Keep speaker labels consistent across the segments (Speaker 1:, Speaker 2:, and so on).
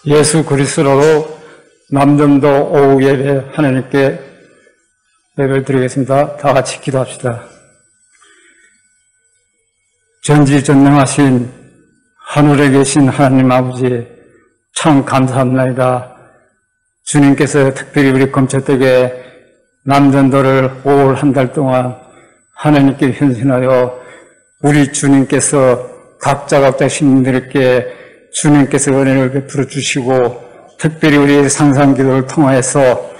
Speaker 1: 예수 그리스도로 남전도 오후 예배 하나님께 예배를 드리겠습니다. 다 같이 기도합시다. 전지전능하신 하늘에 계신 하나님 아버지, 참 감사합니다. 주님께서 특별히 우리 검찰댁에 남전도를 5월 한 달 동안 하나님께 헌신하여 우리 주님께서 각자 시민들께 주님께서 은혜를 베풀어 주시고, 특별히 우리 상상기도를 통하여서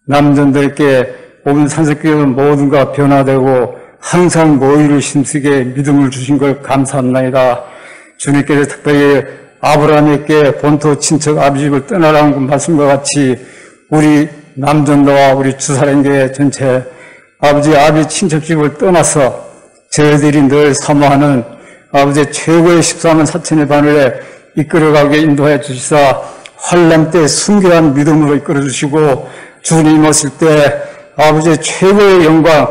Speaker 1: 남전도에게 온 산석교회 모든가 변화되고 항상 모이를 힘쓰게 믿음을 주신 걸 감사합니다. 주님께서 특별히 아브라함에게 본토 친척 아비집을 떠나라는 말씀과 같이 우리 남전도와 우리 주사랑교회 전체 아버지 친척집을 떠나서 저희들이 늘 사모하는 아버지 최고의 14만 4천의 바늘에 이끌어가게 인도해 주시사 환난 때 순결한 믿음으로 이끌어 주시고, 주님 오실 때 아버지의 최고의 영광,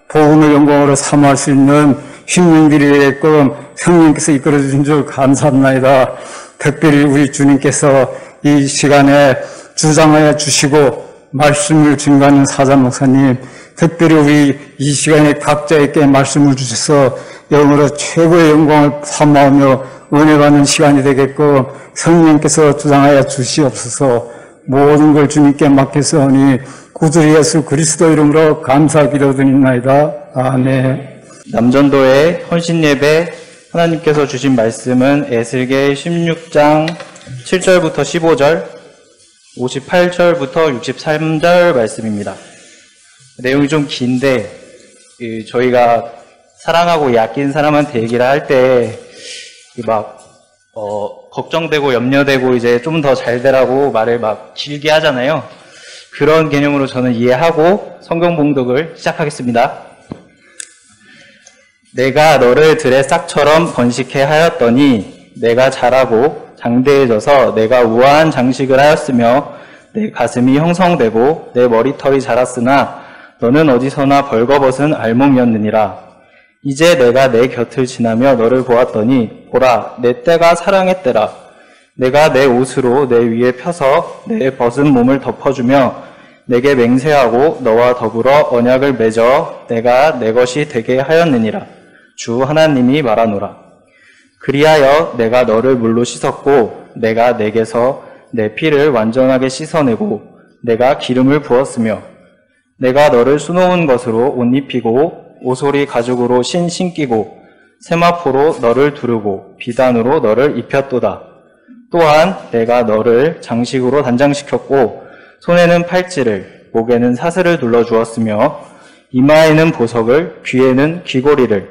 Speaker 1: 복음의 영광으로 사모할 수 있는 힘민들이 되게끔 성령께서 이끌어 주신 줄 감사합니다. 특별히 우리 주님께서 이 시간에 주장하여 주시고 말씀을 증거하는 사자 목사님, 특별히 우리 이 시간에 각자에게 말씀을 주셔서 영으로 최고의 영광을 사모하며 은혜 받는 시간이 되게끔 성령께서 주장하여 주시옵소서. 모든 걸 주님께 맡겼사오니 구주 예수 그리스도 이름으로 감사 기도드립니다. 아멘.
Speaker 2: 남전도의 헌신 예배, 하나님께서 주신 말씀은 에스겔 16장 7절부터 15절, 58절부터 63절 말씀입니다. 내용이 좀 긴데 저희가 사랑하고 아낀 사람한테 얘기를 할 때 걱정되고 염려되고 이제 좀 더 잘 되라고 말을 길게 하잖아요. 그런 개념으로 저는 이해하고 성경 봉독을 시작하겠습니다. 내가 너를 들의 싹처럼 번식해 하였더니 내가 자라고 장대해져서 내가 우아한 장식을 하였으며 내 가슴이 형성되고 내 머리털이 자랐으나 너는 어디서나 벌거벗은 알몸이었느니라. 이제 내가 내 곁을 지나며 너를 보았더니 보라, 내 때가 사랑의 때라. 내가 내 옷으로 내 위에 펴서 내 벗은 몸을 덮어주며 내게 맹세하고 너와 더불어 언약을 맺어 내가 내 것이 되게 하였느니라. 주 하나님이 말하노라. 그리하여 내가 너를 물로 씻었고 내가 내게서 내 피를 완전하게 씻어내고 내가 기름을 부었으며 내가 너를 수놓은 것으로 옷 입히고 오소리 가죽으로 신기고 세마포로 너를 두르고 비단으로 너를 입혔도다. 또한 내가 너를 장식으로 단장시켰고 손에는 팔찌를 목에는 사슬을 둘러주었으며 이마에는 보석을 귀에는 귀고리를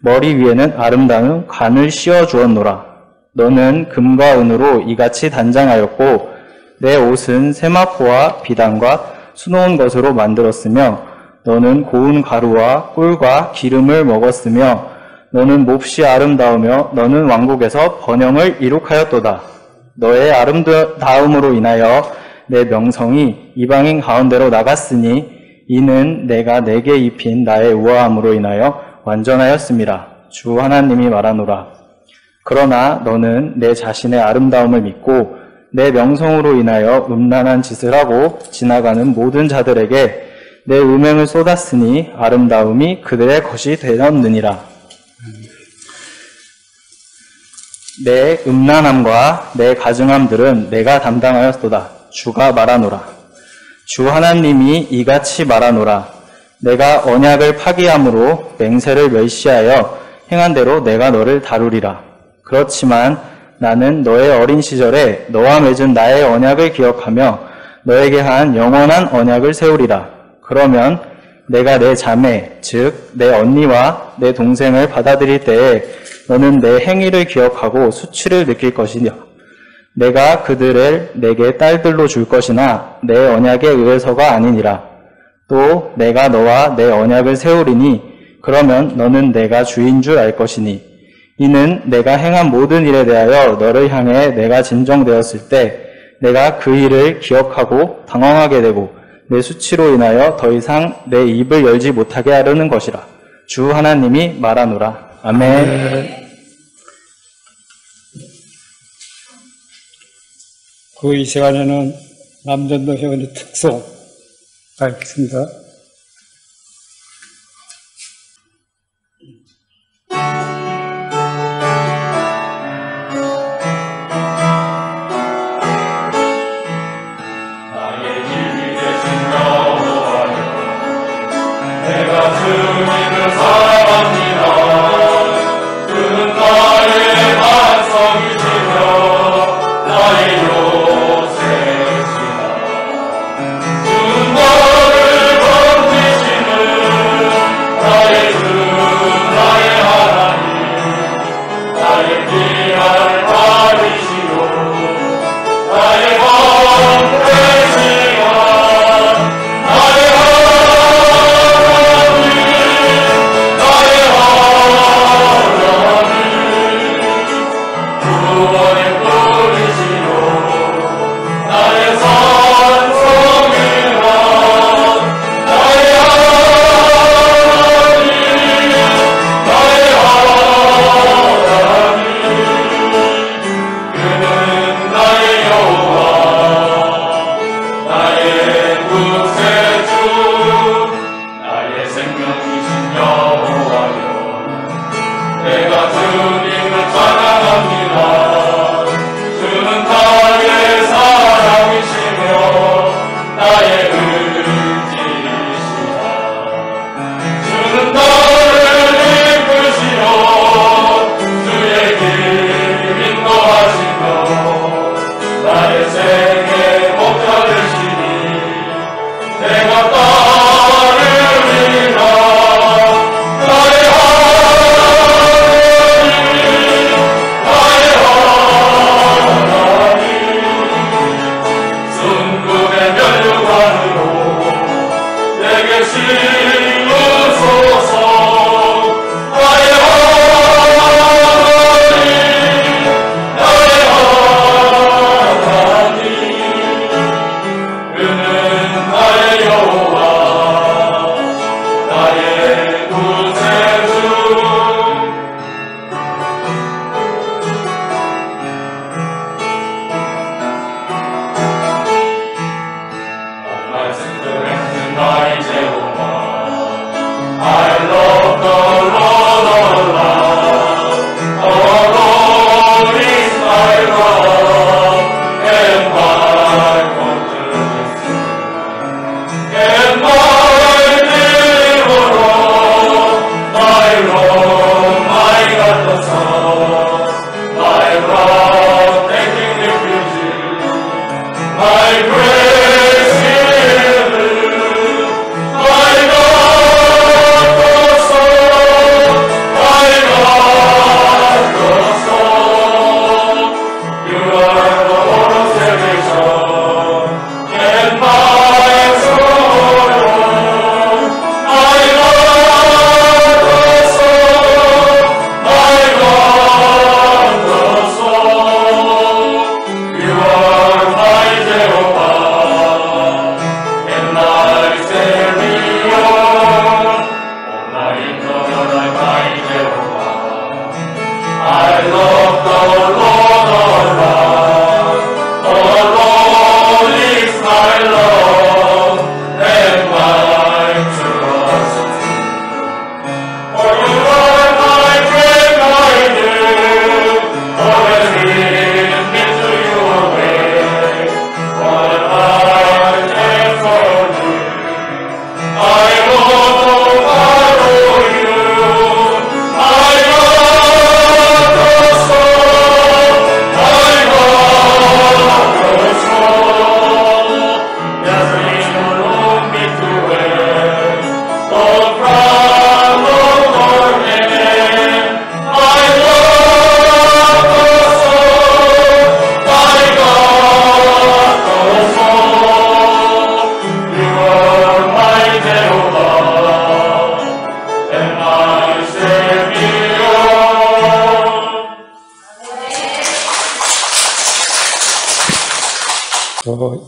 Speaker 2: 머리 위에는 아름다운 관을 씌워주었노라. 너는 금과 은으로 이같이 단장하였고 내 옷은 세마포와 비단과 수놓은 것으로 만들었으며 너는 고운 가루와 꿀과 기름을 먹었으며 너는 몹시 아름다우며 너는 왕국에서 번영을 이룩하였도다. 너의 아름다움으로 인하여 내 명성이 이방인 가운데로 나갔으니 이는 내가 내게 입힌 나의 우아함으로 인하여 완전하였음이라. 주 하나님이 말하노라. 그러나 너는 내 자신의 아름다움을 믿고 내 명성으로 인하여 음란한 짓을 하고 지나가는 모든 자들에게 내 음행을 쏟았으니 아름다움이 그들의 것이 되었느니라. 내 음란함과 내 가증함들은 내가 담당하였도다. 주가 말하노라. 주 하나님이 이같이 말하노라. 내가 언약을 파기함으로 맹세를 멸시하여 행한 대로 내가 너를 다루리라. 그렇지만 나는 너의 어린 시절에 너와 맺은 나의 언약을 기억하며 너에게 한 영원한 언약을 세우리라. 그러면 내가 내 자매, 즉 내 언니와 내 동생을 받아들일 때에 너는 내 행위를 기억하고 수치를 느낄 것이며 내가 그들을 내게 딸들로 줄 것이나 내 언약에 의해서가 아니니라. 또 내가 너와 내 언약을 세우리니 그러면 너는 내가 주인 줄 알 것이니 이는 내가 행한 모든 일에 대하여 너를 향해 내가 진정되었을 때 내가 그 일을 기억하고 당황하게 되고 내 수치로 인하여 더 이상 내 입을 열지 못하게 하려는 것이라. 주 하나님이 말하노라. 아멘.
Speaker 1: 이 시간에는 남전도 회원의 특송 밝히겠습니다.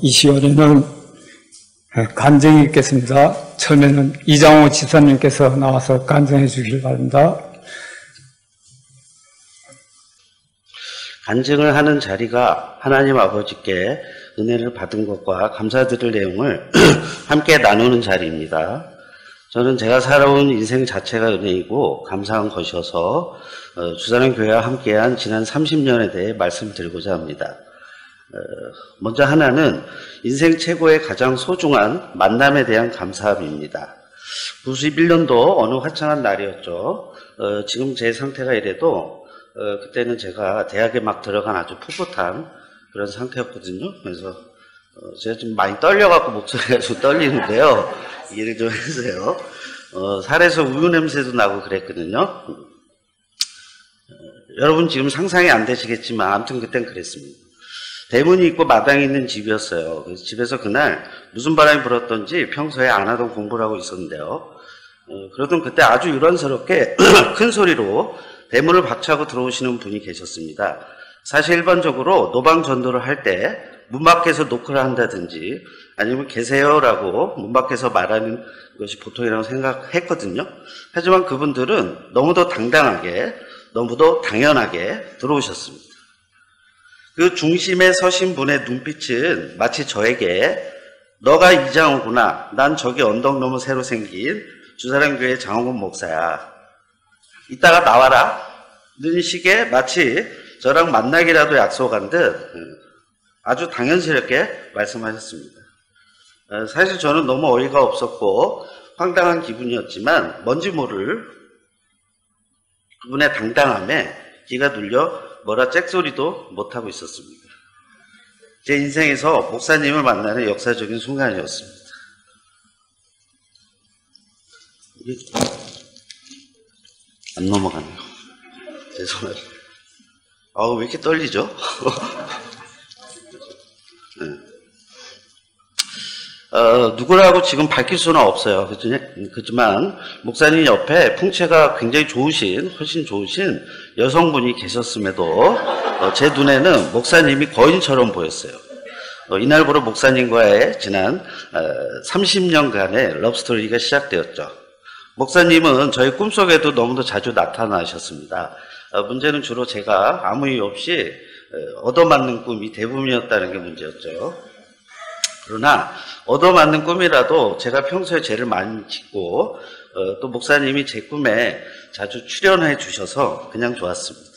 Speaker 1: 이 시간에는 간증이 있겠습니다. 처음에는 이장호 지사님께서 나와서 간증해 주길 바랍니다.
Speaker 3: 간증을 하는 자리가 하나님 아버지께 은혜를 받은 것과 감사드릴 내용을 함께 나누는 자리입니다. 저는 제가 살아온 인생 자체가 은혜이고 감사한 것이어서 주사랑 교회와 함께한 지난 30년에 대해 말씀드리고자 합니다. 먼저 하나는 인생 최고의 가장 소중한 만남에 대한 감사함입니다. 91년도 어느 화창한 날이었죠. 지금 제 상태가 이래도 그때는 제가 대학에 막 들어간 아주 풋풋한 그런 상태였거든요. 그래서 제가 좀 많이 떨려갖고 목소리가 좀 떨리는데요. 이해를 좀 해주세요. 살에서 우유 냄새도 나고 그랬거든요. 여러분 지금 상상이 안 되시겠지만 아무튼 그땐 그랬습니다. 대문이 있고 마당이 있는 집이었어요. 그래서 집에서 그날 무슨 바람이 불었던지 평소에 안 하던 공부를 하고 있었는데요. 그러던 그때 아주 유란스럽게 큰 소리로 대문을 박차고 들어오시는 분이 계셨습니다. 사실 일반적으로 노방 전도를 할 때 문 밖에서 노크를 한다든지 아니면 계세요라고 문 밖에서 말하는 것이 보통이라고 생각했거든요. 하지만 그분들은 너무도 당당하게, 너무도 당연하게 들어오셨습니다. 그 중심에 서신 분의 눈빛은 마치 저에게 너가 이장우구나. 난 저기 언덕 너머 새로 생긴 주사랑교회 장홍근 목사야. 이따가 나와라. 는 식의 마치 저랑 만나기라도 약속한 듯 아주 당연스럽게 말씀하셨습니다. 사실 저는 너무 어이가 없었고 황당한 기분이었지만 뭔지 모를 그분의 당당함에 귀가 눌려 뭐라 잭소리도 못하고 있었습니다. 제 인생에서 목사님을 만나는 역사적인 순간이었습니다. 안 넘어가네요. 죄송합니다. 왜 이렇게 떨리죠? 네. 누구라고 지금 밝힐 수는 없어요. 그렇지만 목사님 옆에 풍채가 굉장히 좋으신, 훨씬 좋으신 여성분이 계셨음에도 제 눈에는 목사님이 거인처럼 보였어요. 이날부로 목사님과의 지난 30년간의 러브스토리가 시작되었죠. 목사님은 저희 꿈속에도 너무도 자주 나타나셨습니다. 문제는 주로 제가 아무 이유 없이 얻어맞는 꿈이 대부분이었다는 게 문제였죠. 그러나 얻어맞는 꿈이라도 제가 평소에 죄를 많이 짓고 또 목사님이 제 꿈에 자주 출연해 주셔서 그냥 좋았습니다.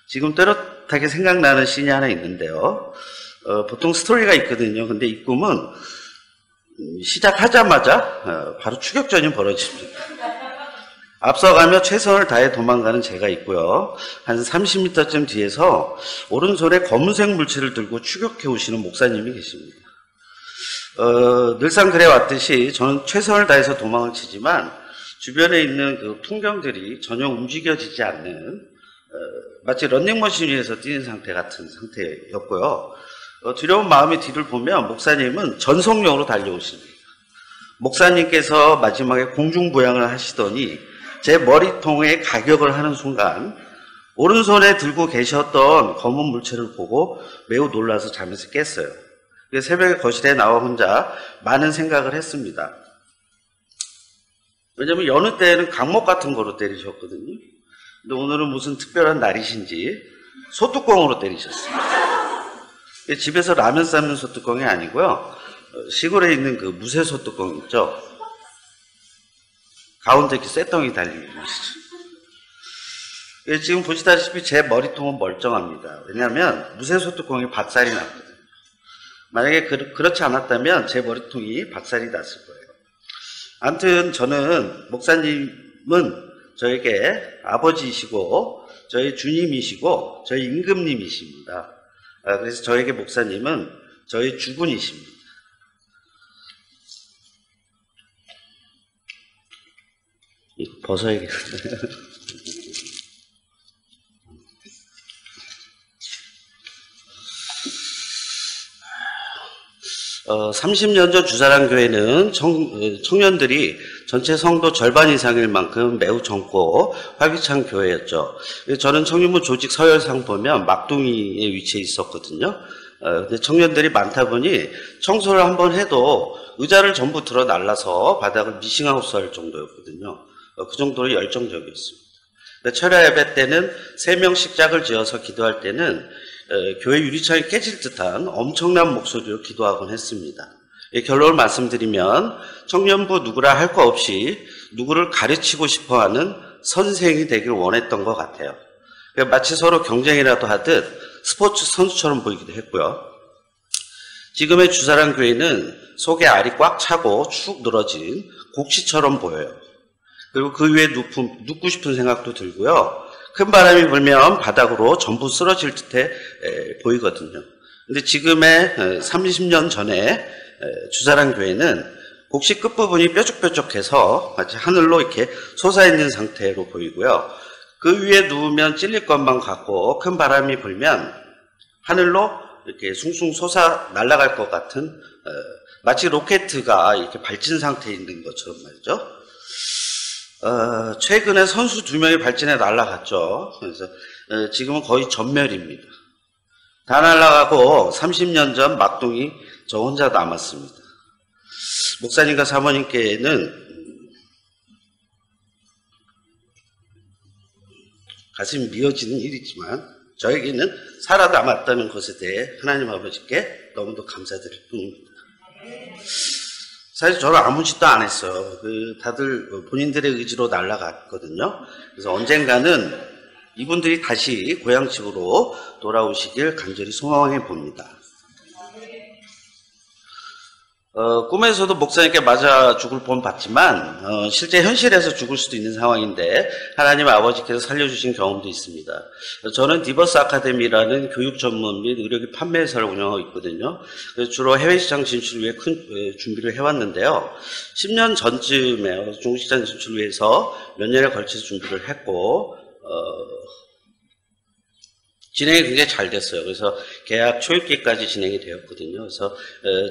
Speaker 3: 지금 또렷하게 생각나는 씬이 하나 있는데요. 보통 스토리가 있거든요. 근데 이 꿈은 시작하자마자 바로 추격전이 벌어집니다. 앞서가며 최선을 다해 도망가는 제가 있고요. 한 30m쯤 뒤에서 오른손에 검은색 물체를 들고 추격해 오시는 목사님이 계십니다. 늘상 그래왔듯이 저는 최선을 다해서 도망을 치지만 주변에 있는 그 풍경들이 전혀 움직여지지 않는 마치 런닝머신 위에서 뛰는 상태 같은 상태였고요. 두려운 마음이 뒤를 보면 목사님은 전속력으로 달려오십니다. 목사님께서 마지막에 공중부양을 하시더니 제 머리통에 가격을 하는 순간 오른손에 들고 계셨던 검은 물체를 보고 매우 놀라서 잠에서 깼어요. 새벽에 거실에 나와 혼자 많은 생각을 했습니다. 왜냐면 여느 때에는 강목 같은 거로 때리셨거든요. 근데 오늘은 무슨 특별한 날이신지 소뚜껑으로 때리셨어요. 집에서 라면 삶는 소뚜껑이 아니고요. 시골에 있는 그 무쇠 소뚜껑 있죠. 가운데 이렇게 쇠덩이 달린 것이죠. 지금 보시다시피 제 머리통은 멀쩡합니다. 왜냐하면 무쇠 소뚜껑에 박살이 났거든요. 만약에 그렇지 않았다면 제 머리통이 박살이 났을 거예요. 아무튼 저는 목사님은 저에게 아버지이시고 저희 주님이시고 저희 임금님이십니다. 그래서 저에게 목사님은 저희 주군이십니다. 이거 벗어야겠네. 30년 전 주사랑교회는 청년들이 전체 성도 절반 이상일 만큼 매우 젊고 활기찬 교회였죠. 저는 청년부 조직 서열상 보면 막둥이에 위치해 있었거든요. 근데 청년들이 많다 보니 청소를 한번 해도 의자를 전부 들어 날라서 바닥을 미싱하우스 할 정도였거든요. 그 정도로 열정적이었습니다. 철야 예배 때는 3명씩 짝을 지어서 기도할 때는 교회 유리창이 깨질 듯한 엄청난 목소리로 기도하곤 했습니다. 결론을 말씀드리면 청년부 누구라 할 거 없이 누구를 가르치고 싶어하는 선생이 되길 원했던 것 같아요. 마치 서로 경쟁이라도 하듯 스포츠 선수처럼 보이기도 했고요. 지금의 주사랑 교회는 속에 알이 꽉 차고 축 늘어진 곡시처럼 보여요. 그리고 그 위에 눕고 싶은 생각도 들고요. 큰 바람이 불면 바닥으로 전부 쓰러질 듯해 보이거든요. 근데 지금의 30년 전에 주사랑 교회는 곡시 끝부분이 뾰족뾰족해서 마치 하늘로 이렇게 솟아있는 상태로 보이고요. 그 위에 누우면 찔릴 것만 같고 큰 바람이 불면 하늘로 이렇게 숭숭 솟아 날아갈 것 같은 마치 로켓가 이렇게 발진 상태에 있는 것처럼 말이죠. 최근에 선수 2명이 발진해 날아갔죠. 그래서 지금은 거의 전멸입니다. 다 날아가고 30년 전 막둥이 저 혼자 남았습니다. 목사님과 사모님께는 가슴이 미어지는 일이지만 저에게는 살아남았다는 것에 대해 하나님 아버지께 너무도 감사드릴 뿐입니다. 사실 저는 아무 짓도 안 했어요. 다들 본인들의 의지로 날아갔거든요. 그래서 언젠가는 이분들이 다시 고향집으로 돌아오시길 간절히 소망해 봅니다. 꿈에서도 목사님께 맞아 죽을 본 봤지만 실제 현실에서 죽을 수도 있는 상황인데 하나님 아버지께서 살려주신 경험도 있습니다. 저는 디버스 아카데미라는 교육 전문 및 의료기 판매회사를 운영하고 있거든요. 그래서 주로 해외 시장 진출을 위해 큰 준비를 해왔는데요. 10년 전쯤에 중국 시장 진출을 위해서 몇 년에 걸쳐서 준비를 했고 진행이 굉장히 잘 됐어요. 그래서 계약 초입기까지 진행이 되었거든요. 그래서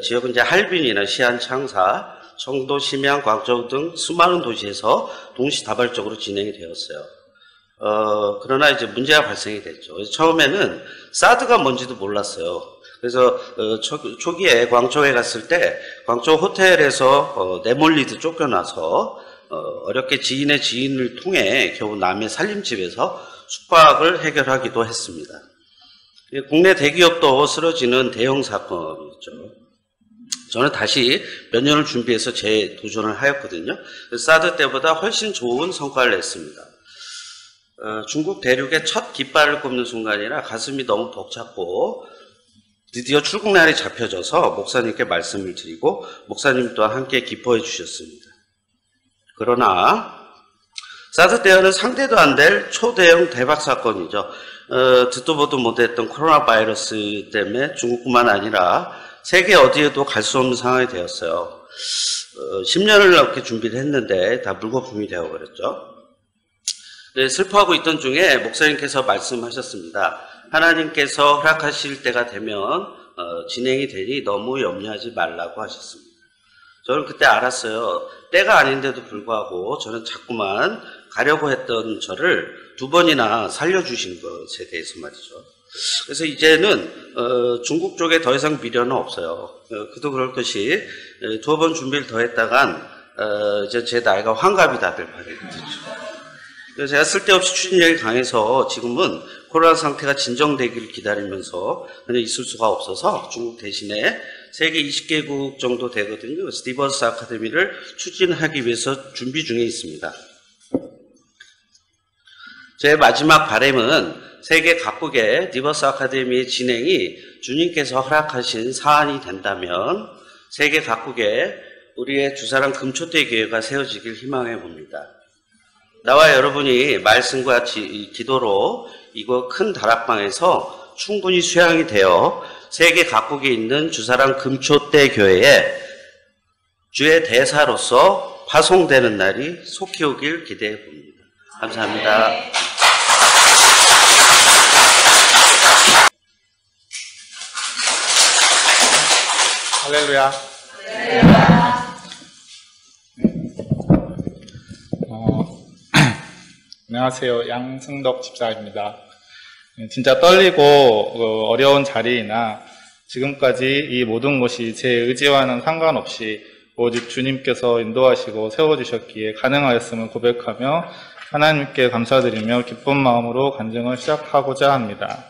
Speaker 3: 지역은 이제 할빈이나 시안, 창사, 청도, 심양, 광저우 등 수많은 도시에서 동시다발적으로 진행이 되었어요. 그러나 이제 문제가 발생이 됐죠. 그래서 처음에는 사드가 뭔지도 몰랐어요. 그래서 초기에 광저우에 갔을 때 광저우 호텔에서 내몰리듯 쫓겨나서 어렵게 지인의 지인을 통해 겨우 남의 살림집에서 숙박을 해결하기도 했습니다. 국내 대기업도 쓰러지는 대형 사건이었죠. 저는 다시 몇 년을 준비해서 재도전을 하였거든요. 사드 때보다 훨씬 좋은 성과를 냈습니다. 중국 대륙의 첫 깃발을 꼽는 순간이라 가슴이 너무 벅찼고 드디어 출국날이 잡혀져서 목사님께 말씀을 드리고 목사님 또한 함께 기뻐해 주셨습니다. 그러나 사드 때와는 상대도 안 될 초대형 대박 사건이죠. 듣도 보도 못했던 코로나 바이러스 때문에 중국뿐만 아니라 세계 어디에도 갈 수 없는 상황이 되었어요. 10년을 넘게 준비를 했는데 다 물거품이 되어버렸죠. 네, 슬퍼하고 있던 중에 목사님께서 말씀하셨습니다. 하나님께서 허락하실 때가 되면 진행이 되니 너무 염려하지 말라고 하셨습니다. 저는 그때 알았어요. 때가 아닌데도 불구하고 저는 자꾸만 가려고 했던 저를 2번이나 살려주신 것에 대해서 말이죠. 그래서 이제는 중국 쪽에 더 이상 미련은 없어요. 그도 그럴 것이 2번 준비를 더 했다간 이제 제 나이가 환갑이 다 될 판이거든요. 그래서 제가 쓸데없이 추진력이 강해서 지금은 코로나 상태가 진정되기를 기다리면서 그냥 있을 수가 없어서 중국 대신에 세계 20개국 정도 되거든요. 그래서 디버스 아카데미를 추진하기 위해서 준비 중에 있습니다. 제 마지막 바람은 세계 각국의 디버스 아카데미의 진행이 주님께서 허락하신 사안이 된다면 세계 각국에 우리의 주사랑 금초대 교회가 세워지길 희망해 봅니다. 나와 여러분이 말씀과 기도로 이거 큰 다락방에서 충분히 수양이 되어 세계 각국에 있는 주사랑 금초대 교회에 주의 대사로서 파송되는 날이 속히 오길 기대해 봅니다. 감사합니다.
Speaker 4: 할렐루야. 안녕하세요. 양승덕 집사입니다. 진짜 떨리고 어려운 자리이나 지금까지 이 모든 것이 제 의지와는 상관없이 오직 주님께서 인도하시고 세워주셨기에 가능하였음을 고백하며 하나님께 감사드리며 기쁜 마음으로 간증을 시작하고자 합니다.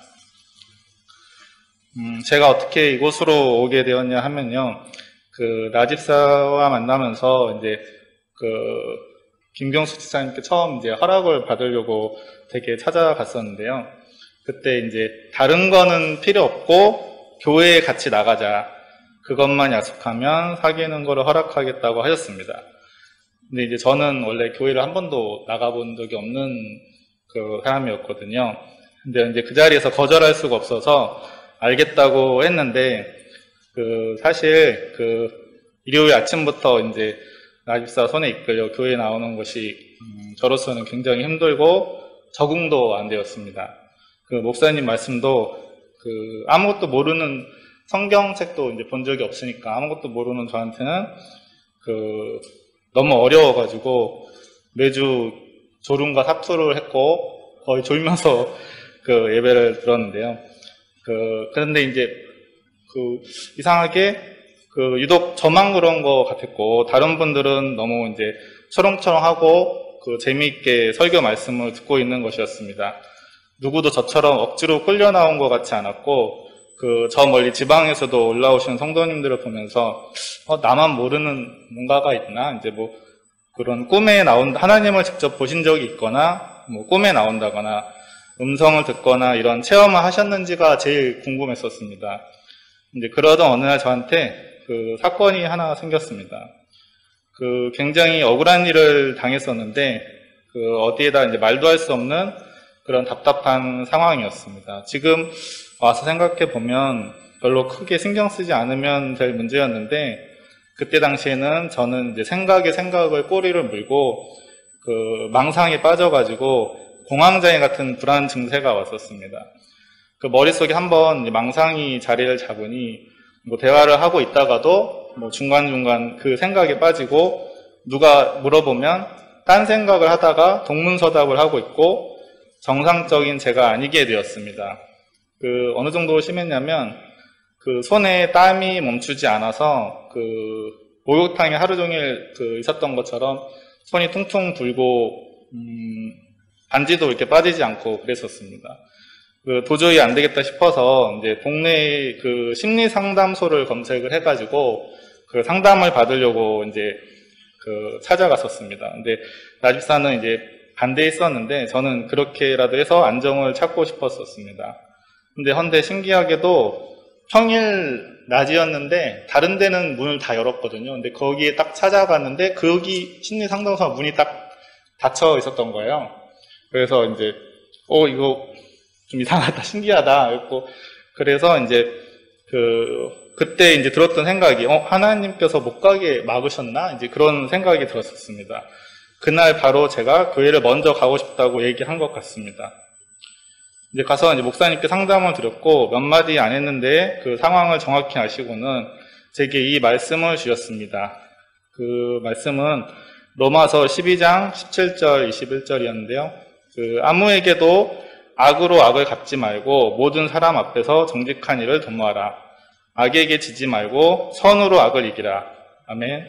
Speaker 4: 제가 어떻게 이곳으로 오게 되었냐 하면요, 나집사와 만나면서 이제 김경수 집사님께 처음 이제 허락을 받으려고 되게 찾아갔었는데요. 그때 이제 다른 거는 필요 없고 교회에 같이 나가자. 그것만 약속하면 사귀는 거를 허락하겠다고 하셨습니다. 근데 이제 저는 원래 교회를 한 번도 나가본 적이 없는 사람이었거든요. 근데 이제 그 자리에서 거절할 수가 없어서 알겠다고 했는데, 사실 일요일 아침부터 이제 나집사 손에 이끌려 교회에 나오는 것이 저로서는 굉장히 힘들고 적응도 안 되었습니다. 목사님 말씀도 아무것도 모르는 성경책도 이제 본 적이 없으니까 아무것도 모르는 저한테는 너무 어려워가지고 매주 졸음과 사투를 했고 거의 졸면서 예배를 들었는데요. 그런데 이제 이상하게 유독 저만 그런 것 같았고 다른 분들은 너무 이제 초롱초롱하고 재미있게 설교 말씀을 듣고 있는 것이었습니다. 누구도 저처럼 억지로 끌려 나온 것 같지 않았고 저 멀리 지방에서도 올라오신 성도님들을 보면서 나만 모르는 뭔가가 있나, 이제 그런 꿈에 하나님을 직접 보신 적이 있거나 꿈에 나온다거나 음성을 듣거나 이런 체험을 하셨는지가 제일 궁금했었습니다. 이제 그러던 어느 날 저한테 사건이 하나 생겼습니다. 굉장히 억울한 일을 당했었는데 어디에다 이제 말도 할 수 없는 그런 답답한 상황이었습니다. 지금 와서 생각해 보면 별로 크게 신경 쓰지 않으면 될 문제였는데 그때 당시에는 저는 이제 생각을 꼬리를 물고 망상에 빠져가지고 공황장애 같은 불안 증세가 왔었습니다. 머릿속에 한번 망상이 자리를 잡으니 대화를 하고 있다가도 중간중간 그 생각에 빠지고 누가 물어보면 딴 생각을 하다가 동문서답을 하고 있고 정상적인 제가 아니게 되었습니다. 어느 정도 심했냐면 손에 땀이 멈추지 않아서 목욕탕에 하루 종일 있었던 것처럼 손이 퉁퉁 불고 반지도 이렇게 빠지지 않고 그랬었습니다. 도저히 안 되겠다 싶어서 이제 동네에 심리 상담소를 검색을 해가지고 상담을 받으려고 이제 찾아갔었습니다. 근데 나집사는 이제 반대했었는데 저는 그렇게라도 해서 안정을 찾고 싶었었습니다. 근데 헌데 신기하게도 평일 낮이었는데 다른 데는 문을 다 열었거든요. 근데 거기에 딱 찾아갔는데 거기 심리 상담소 문이 딱 닫혀 있었던 거예요. 그래서 이제 이거 좀 이상하다, 신기하다. 그래서 이제 그때 이제 들었던 생각이 하나님께서 못 가게 막으셨나? 이제 그런 생각이 들었었습니다. 그날 바로 제가 교회를 먼저 가고 싶다고 얘기한 것 같습니다. 이제 가서 이제 목사님께 상담을 드렸고 몇 마디 안 했는데 그 상황을 정확히 아시고는 제게 이 말씀을 주셨습니다. 그 말씀은 로마서 12장 17절 21절이었는데요. 아무에게도 악으로 악을 갚지 말고 모든 사람 앞에서 정직한 일을 도모하라. 악에게 지지 말고 선으로 악을 이기라. 아멘.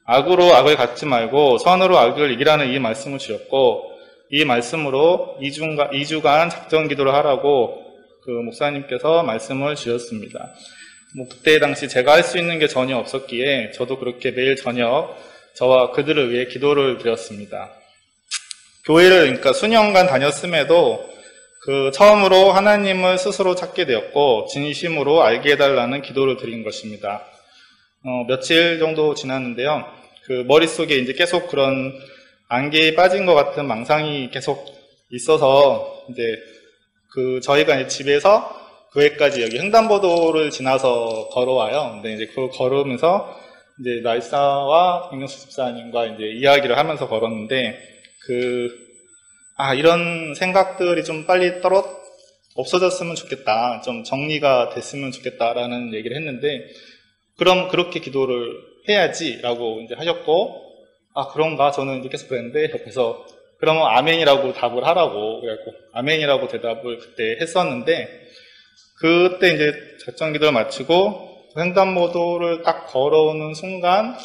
Speaker 4: 악으로 악을 갚지 말고 선으로 악을 이기라는 이 말씀을 주셨고 이 말씀으로 2주간 작전 기도를 하라고 목사님께서 말씀을 주셨습니다. 그때 당시 제가 할 수 있는 게 전혀 없었기에 저도 그렇게 매일 저녁 저와 그들을 위해 기도를 드렸습니다. 교회를 그러니까 수년간 다녔음에도 처음으로 하나님을 스스로 찾게 되었고 진심으로 알게 해달라는 기도를 드린 것입니다. 며칠 정도 지났는데요. 머릿속에 이제 계속 그런 안개에 빠진 것 같은 망상이 계속 있어서 이제 저희가 이제 집에서 교회까지 여기 횡단보도를 지나서 걸어와요. 근데 이제 걸으면서 이제 나집사와 김경수 집사님과 이제 이야기를 하면서 걸었는데 이런 생각들이 좀 빨리 없어졌으면 좋겠다. 좀 정리가 됐으면 좋겠다라는 얘기를 했는데 그럼 그렇게 기도를 해야지라고 이제 하셨고 그런가? 저는 이제 계속 그랬는데 옆에서 그러면 아멘이라고 답을 하라고 그래갖고 아멘이라고 대답을 그때 했었는데 그때 이제 작전 기도를 마치고 횡단보도를 딱 걸어오는 순간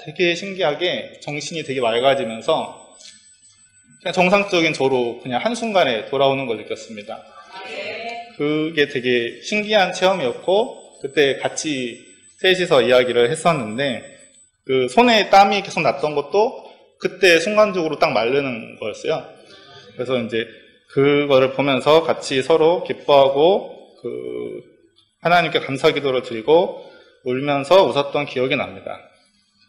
Speaker 4: 되게 신기하게 정신이 되게 맑아지면서 그냥 정상적인 저로 그냥 한순간에 돌아오는 걸 느꼈습니다. 그게 되게 신기한 체험이었고, 그때 같이 셋이서 이야기를 했었는데, 그 손에 땀이 계속 났던 것도 그때 순간적으로 딱 마르는 거였어요. 그래서 이제 그거를 보면서 같이 서로 기뻐하고, 하나님께 감사 기도를 드리고, 울면서 웃었던 기억이 납니다.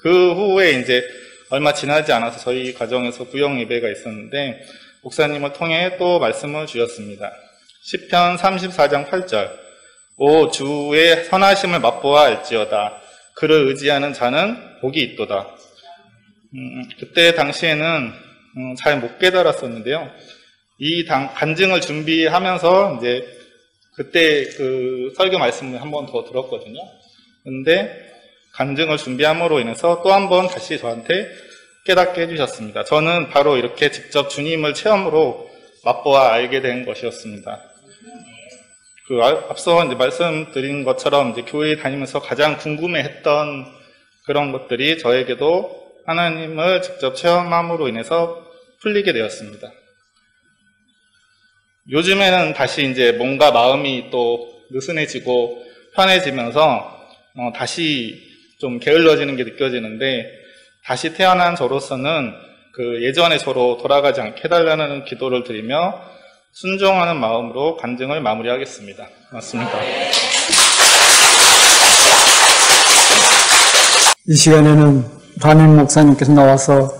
Speaker 4: 그 후에 이제 얼마 지나지 않아서 저희 가정에서 구역 예배가 있었는데, 목사님을 통해 또 말씀을 주셨습니다. 시편 34장 8절. 오 주의 선하심을 맛보아 알지어다. 그를 의지하는 자는 복이 있도다. 그때 당시에는 잘 못 깨달았었는데요. 이 간증을 준비하면서 이제 그때 그 설교 말씀을 한 번 더 들었거든요. 근데 간증을 준비함으로 인해서 또 한 번 다시 저한테 깨닫게 해주셨습니다. 저는 바로 이렇게 직접 주님을 체험으로 맛보아 알게 된 것이었습니다. 앞서 이제 말씀드린 것처럼 이제 교회에 다니면서 가장 궁금해했던 그런 것들이 저에게도 하나님을 직접 체험함으로 인해서 풀리게 되었습니다. 요즘에는 다시 이제 뭔가 마음이 또 느슨해지고 편해지면서 다시 좀 게을러지는 게 느껴지는데, 다시 태어난 저로서는 그 예전의 저로 돌아가지 않게 해달라는 기도를 드리며 순종하는 마음으로 간증을 마무리하겠습니다. 맞습니까?
Speaker 1: 이 시간에는 담임 목사님께서 나와서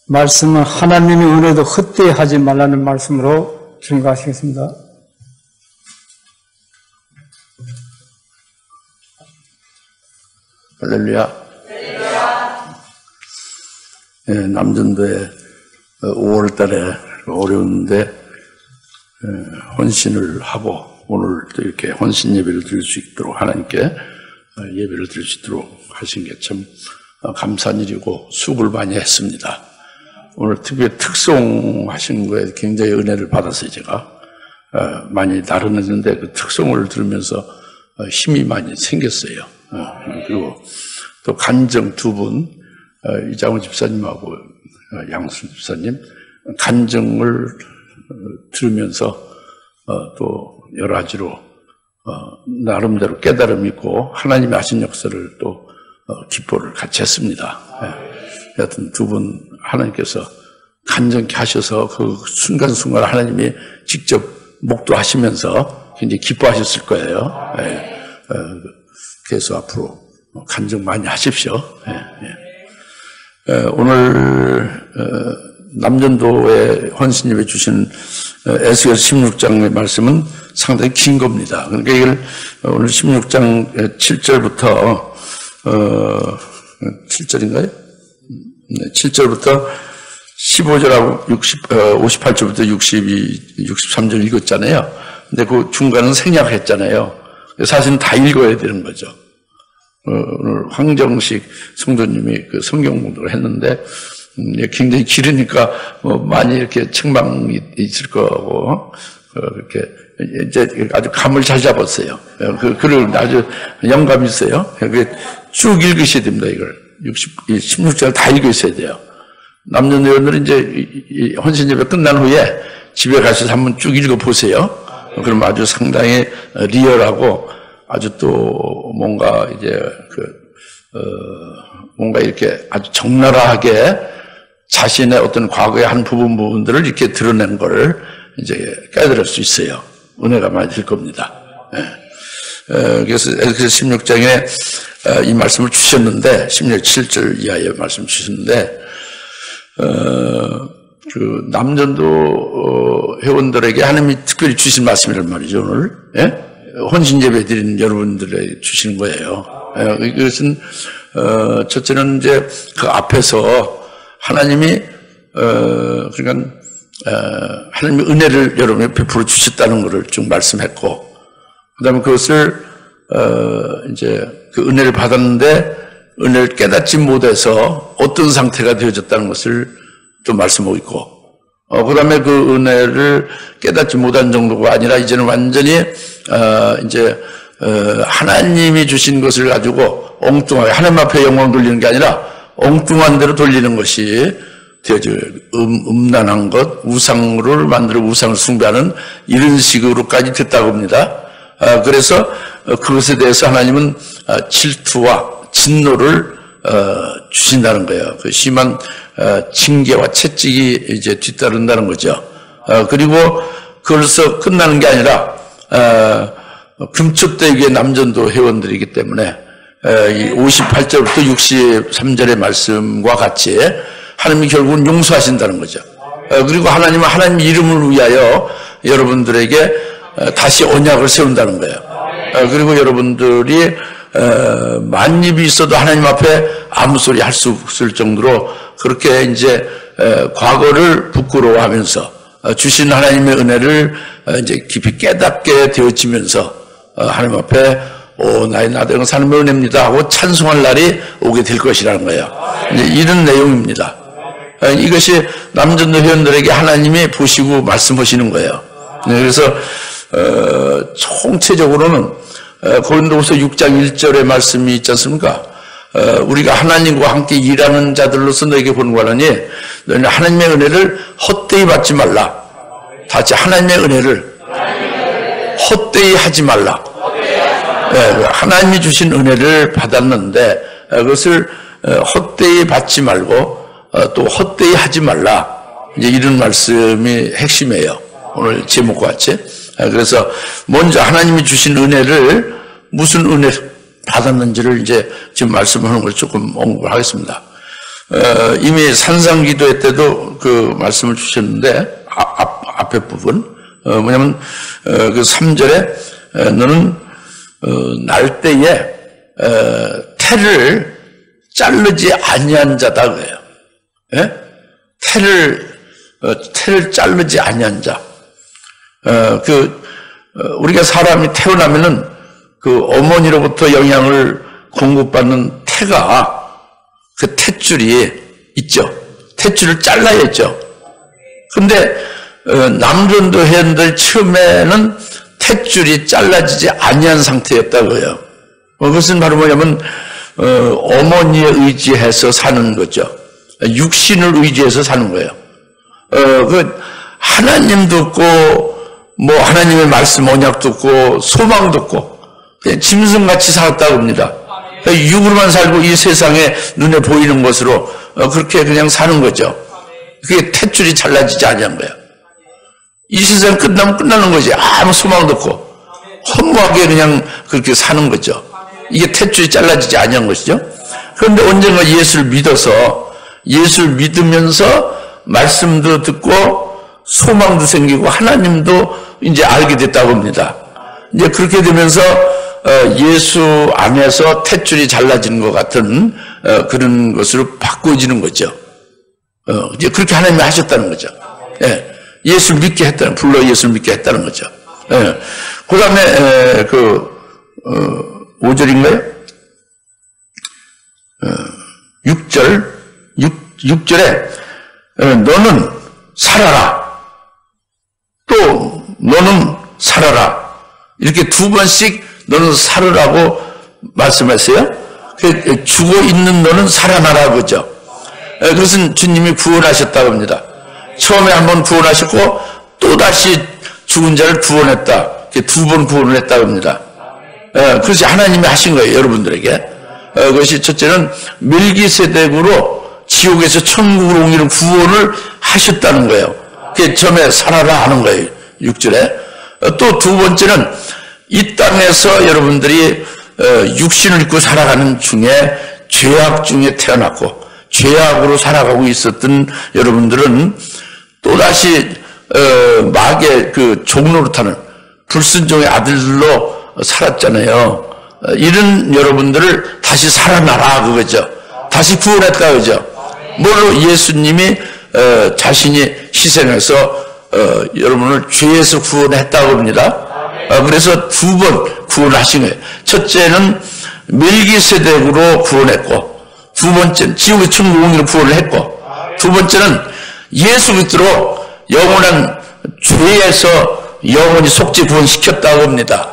Speaker 1: 말씀을 하나님의 은혜도 헛되이 하지 말라는 말씀으로 증거하시겠습니다.
Speaker 5: 할렐루야. 예, 남전도에 5월 달에 어려웠는데 헌신을 하고 오늘 또 이렇게 헌신 예배를 드릴 수 있도록 하나님께 예배를 드릴 수 있도록 하신 게 참 감사한 일이고 수고를 많이 했습니다. 오늘 특별히 특송하신 거에 굉장히 은혜를 받아서 제가 많이 나른했는데 그 특송을 들으면서 힘이 많이 생겼어요. 그리고 또 간증 두 분, 이장호 집사님하고 양순 집사님 간증을 들으면서 또 여러 가지로 나름대로 깨달음이 있고 하나님이 하신 역사를 또 기뻐를 같이 했습니다. 여하튼 두 분 하나님께서 간증케 하셔서 그 순간순간 하나님이 직접 목도하시면서 굉장히 기뻐하셨을 거예요. 그래서 앞으로 간증 많이 하십시오. 오늘 남전도에 헌신예배 주신 에스겔 16장의 말씀은 상당히 긴 겁니다. 그러니까 이걸 오늘 16장 7절부터 7절인가요? 7절부터 15절하고 58절부터 63절 읽었잖아요. 근데 그 중간은 생략했잖아요. 사실은 다 읽어야 되는 거죠. 오늘 황정식 성도님이 그 성경 공부를 했는데 굉장히 길으니까 많이 이렇게 책망이 있을 거고 그렇게 이제 아주 감을 잘 잡았어요. 그 글을 아주 영감이 있어요. 쭉 읽으셔야 됩니다. 이걸 16절 다 읽으셔야 돼요. 남녀노원들은 이제 헌신 예배 끝난 후에 집에 가셔서 한번 쭉 읽어보세요. 그럼 아주 상당히 리얼하고 아주 또 뭔가 이제 뭔가 이렇게 아주 적나라하게 자신의 어떤 과거의 한 부분들을 이렇게 드러낸 거를 이제 깨달을 수 있어요. 은혜가 많이 될 겁니다. 그래서 16장에 이 말씀을 주셨는데 7절 이하의 말씀 주셨는데 그 남전도 회원들에게 하나님이 특별히 주신 말씀이란 말이죠. 오늘 헌신 예배 드리는 여러분들에게 주시는 거예요. 이것은 첫째는 이제 그 앞에서 하나님이 그러니까 하나님의 은혜를 여러분에게 베풀어 주셨다는 것을 쭉 말씀했고, 그다음에 그것을 이제 그 은혜를 받았는데 은혜를 깨닫지 못해서 어떤 상태가 되어졌다는 것을 좀 말씀하고 있고, 그다음에 그 은혜를 깨닫지 못한 정도가 아니라 이제는 완전히 이제 하나님이 주신 것을 가지고 엉뚱하게 하나님 앞에 영광 돌리는 게 아니라 엉뚱한 대로 돌리는 것이 되어져요. 음란한 것, 우상을 만들어 우상을 숭배하는 이런 식으로까지 됐다고 합니다. 그래서 그것에 대해서 하나님은 질투와 진노를 주신다는 거예요. 그 심한 징계와 채찍이 이제 뒤따른다는 거죠. 그리고 그걸서 끝나는 게 아니라 금초대교회 남전도 회원들이기 때문에 58절부터 63절의 말씀과 같이 하나님이 결국은 용서하신다는 거죠. 그리고 하나님은 하나님 이름을 위하여 여러분들에게 다시 언약을 세운다는 거예요. 그리고 여러분들이 만입이 있어도 하나님 앞에 아무 소리 할 수 없을 정도로 그렇게 이제 과거를 부끄러워하면서 주신 하나님의 은혜를 이제 깊이 깨닫게 되어지면서 하나님 앞에 나의 나대는 하나님의 은혜입니다 하고 찬송할 날이 오게 될 것이라는 거예요. 이제 이런 내용입니다. 이것이 남전도 회원들에게 하나님이 보시고 말씀하시는 거예요. 그래서 총체적으로는 고린도후서 6장 1절의 말씀이 있지 않습니까? 우리가 하나님과 함께 일하는 자들로서 너에게 권고하노니 너희는 하나님의 은혜를 헛되이 받지 말라. 다시 하나님의 은혜를 헛되이 하지 말라. 하나님이 주신 은혜를 받았는데 그것을 헛되이 받지 말고 또 헛되이 하지 말라. 이제 이런 말씀이 핵심이에요. 오늘 제목과 같이. 그래서 먼저 하나님이 주신 은혜를 무슨 은혜 받았는지를 이제 지금 말씀하는 걸 조금 언급을 하겠습니다. 이미 산상기도회 때도 그 말씀을 주셨는데 앞에 부분 뭐냐면 그 3절에 너는 날 때에 태를 자르지 아니한 자다 그래요. 예? 태를 자르지 아니한 자. 우리가 사람이 태어나면은 그 어머니로부터 영향을 공급받는 태가 그 탯줄이 있죠. 탯줄을 잘라야죠. 근데 남전도 회원들 처음에는 탯줄이 잘라지지 아니한 상태였다고요. 그것은 바로 뭐냐면 어머니에 의지해서 사는 거죠. 육신을 의지해서 사는 거예요. 하나님 듣고 뭐 하나님의 말씀 언약 듣고 소망 듣고 그냥 짐승같이 살았다고 합니다. 육으로만 살고 이 세상에 눈에 보이는 것으로 그렇게 그냥 사는 거죠. 그게 탯줄이 잘라지지 아니한 거예요. 이 세상 끝나면 끝나는 거지. 아무 소망도 없고 허무하게 그냥 그렇게 사는 거죠. 이게 탯줄이 잘라지지 아니한 것이죠. 그런데 언젠가 예수를 믿어서 예수를 믿으면서 말씀도 듣고 소망도 생기고 하나님도 이제 알게 됐다고 합니다. 이제 그렇게 되면서 예수 안에서 탯줄이 잘라지는 것 같은 그런 것으로 바꿔지는 거죠. 이제 그렇게 하나님이 하셨다는 거죠. 예. 예수를 믿게 했다는, 불러 예수를 믿게 했다는 거죠. 예. 그 다음에, 5절인가요? 6절에, 너는 살아라. 또, 너는 살아라. 이렇게 두 번씩 너는 살으라고 말씀했어요. 죽어 있는 너는 살아나라. 그죠? 그것은 주님이 구원하셨다고 합니다. 처음에 한번 구원하셨고 또다시 죽은 자를 구원했다. 두 번 구원을 했다고 합니다. 그것이 하나님이 하신 거예요. 여러분들에게. 그것이 첫째는 멜기세덱으로 지옥에서 천국으로 옮기는 구원을 하셨다는 거예요. 그게 처음에 살아라 하는 거예요. 6절에. 또 두 번째는 이 땅에서 여러분들이 육신을 입고 살아가는 중에 죄악 중에 태어났고 죄악으로 살아가고 있었던 여러분들은 또다시 마귀의 그 종노릇하는 불순종의 아들들로 살았잖아요. 이런 여러분들을 다시 살아나라 그거죠. 다시 구원했다 그죠. 뭘로? 예수님이 자신이 희생해서 여러분을 죄에서 구원했다고 합니다. 그래서 두 번 구원하신 거예요. 첫째는 멜기세덱으로 구원했고 두 번째는 지옥의 천국으로 구원을 했고 두 번째는 예수 그리스도로 영원한 죄에서 영원히 속죄 구원시켰다고 합니다.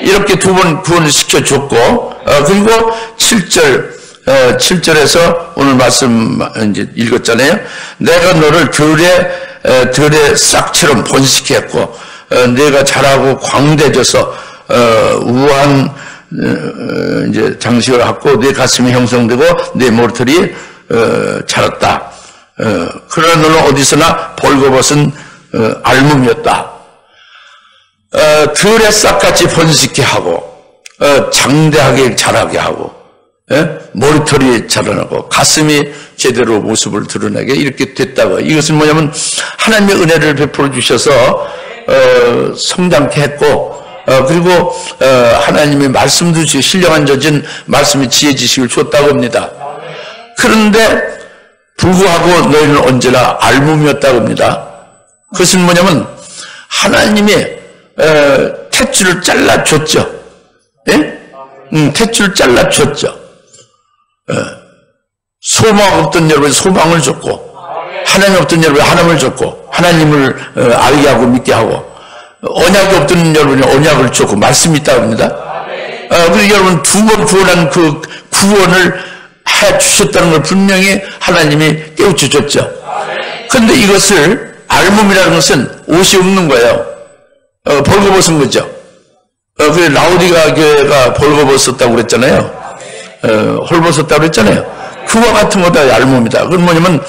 Speaker 5: 이렇게 두 번 구원을 시켜줬고, 그리고 7절에서 오늘 말씀 이제 읽었잖아요. 내가 너를 들의 싹처럼 번식했고, 내가 자라고 광대져서, 우한, 이제 장식을 갖고 내 가슴이 형성되고 내 머리털이, 자랐다. 그러나 너는 어디서나 벌거벗은, 알몸이었다. 들의 싹같이 번식케 하고, 장대하게 자라게 하고, 머리털이 자라나고, 가슴이 제대로 모습을 드러내게 이렇게 됐다고. 이것은 뭐냐면, 하나님의 은혜를 베풀어 주셔서, 성장케 했고, 그리고, 하나님의 말씀도 주시고, 신령한 젖은 말씀의 지혜 지식을 줬다고 합니다. 그런데, 불구하고 너희는 언제나 알몸이었다고 합니다. 그것은 뭐냐면, 하나님이 탯줄을 잘라줬죠. 예? 탯줄을 잘라줬죠. 소망 없던 여러분이 소망을 줬고, 하나님 없던 여러분이 하나님을 줬고, 하나님을 알게 하고 믿게 하고, 언약이 없던 여러분이 언약을 줬고, 말씀이 있다고 합니다. 그리고 여러분 두 번 구원한 그 구원을 해 주셨다는 걸 분명히 하나님이 깨우쳐 줬죠. 그런데 이것을 알몸이라는 것은 옷이 없는 거예요. 벌거벗은 거죠. 그래 라우디가 교회가 벌거벗었다고 그랬잖아요. 헐벗었다고 그랬잖아요. 그와 같은 거다 알몸이다. 그건 뭐냐면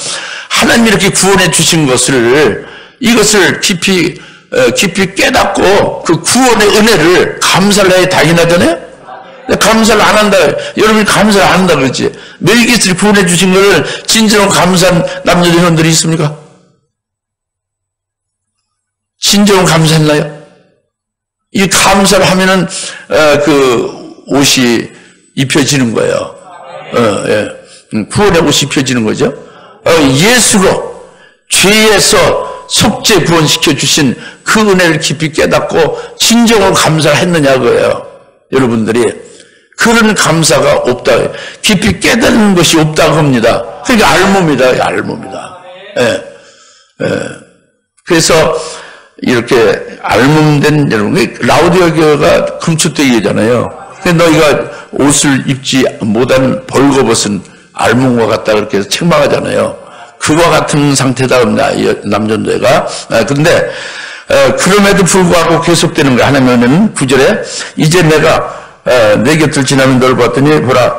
Speaker 5: 하나님이 이렇게 구원해 주신 것을 이것을 깊이 깨닫고 그 구원의 은혜를 감사를 해야 당연하잖아요. 감사를 안 한다. 여러분이 감사를 안 한다 그러지. 멜기스를 구원해 주신 것을 진정으로 감사한 남녀 여러분들이 있습니까? 진정으로 감사했나요? 이 감사를 하면은 그 옷이 입혀지는 거예요. 구원의 옷이 입혀지는 거죠. 예수로 죄에서 속죄 구원시켜 주신 그 은혜를 깊이 깨닫고 진정으로 감사를 했느냐 그거예요. 여러분들이 그런 감사가 없다. 깊이 깨닫는 것이 없다고 합니다. 그게 알몸이다. 알몸이다. 그래서 이렇게 알몸된 여러분, 라우디아 교회가 금축대기잖아요. 너희가 옷을 입지 못한 벌거벗은 알몸과 같다 그렇게 해서 책망하잖아요. 그와 같은 상태다 합니다. 남전도회가. 그런데 그럼에도 불구하고 계속되는 거야. 하나님은 9절에 이제 내가 내 곁을 지나면 너를 봤더니 보라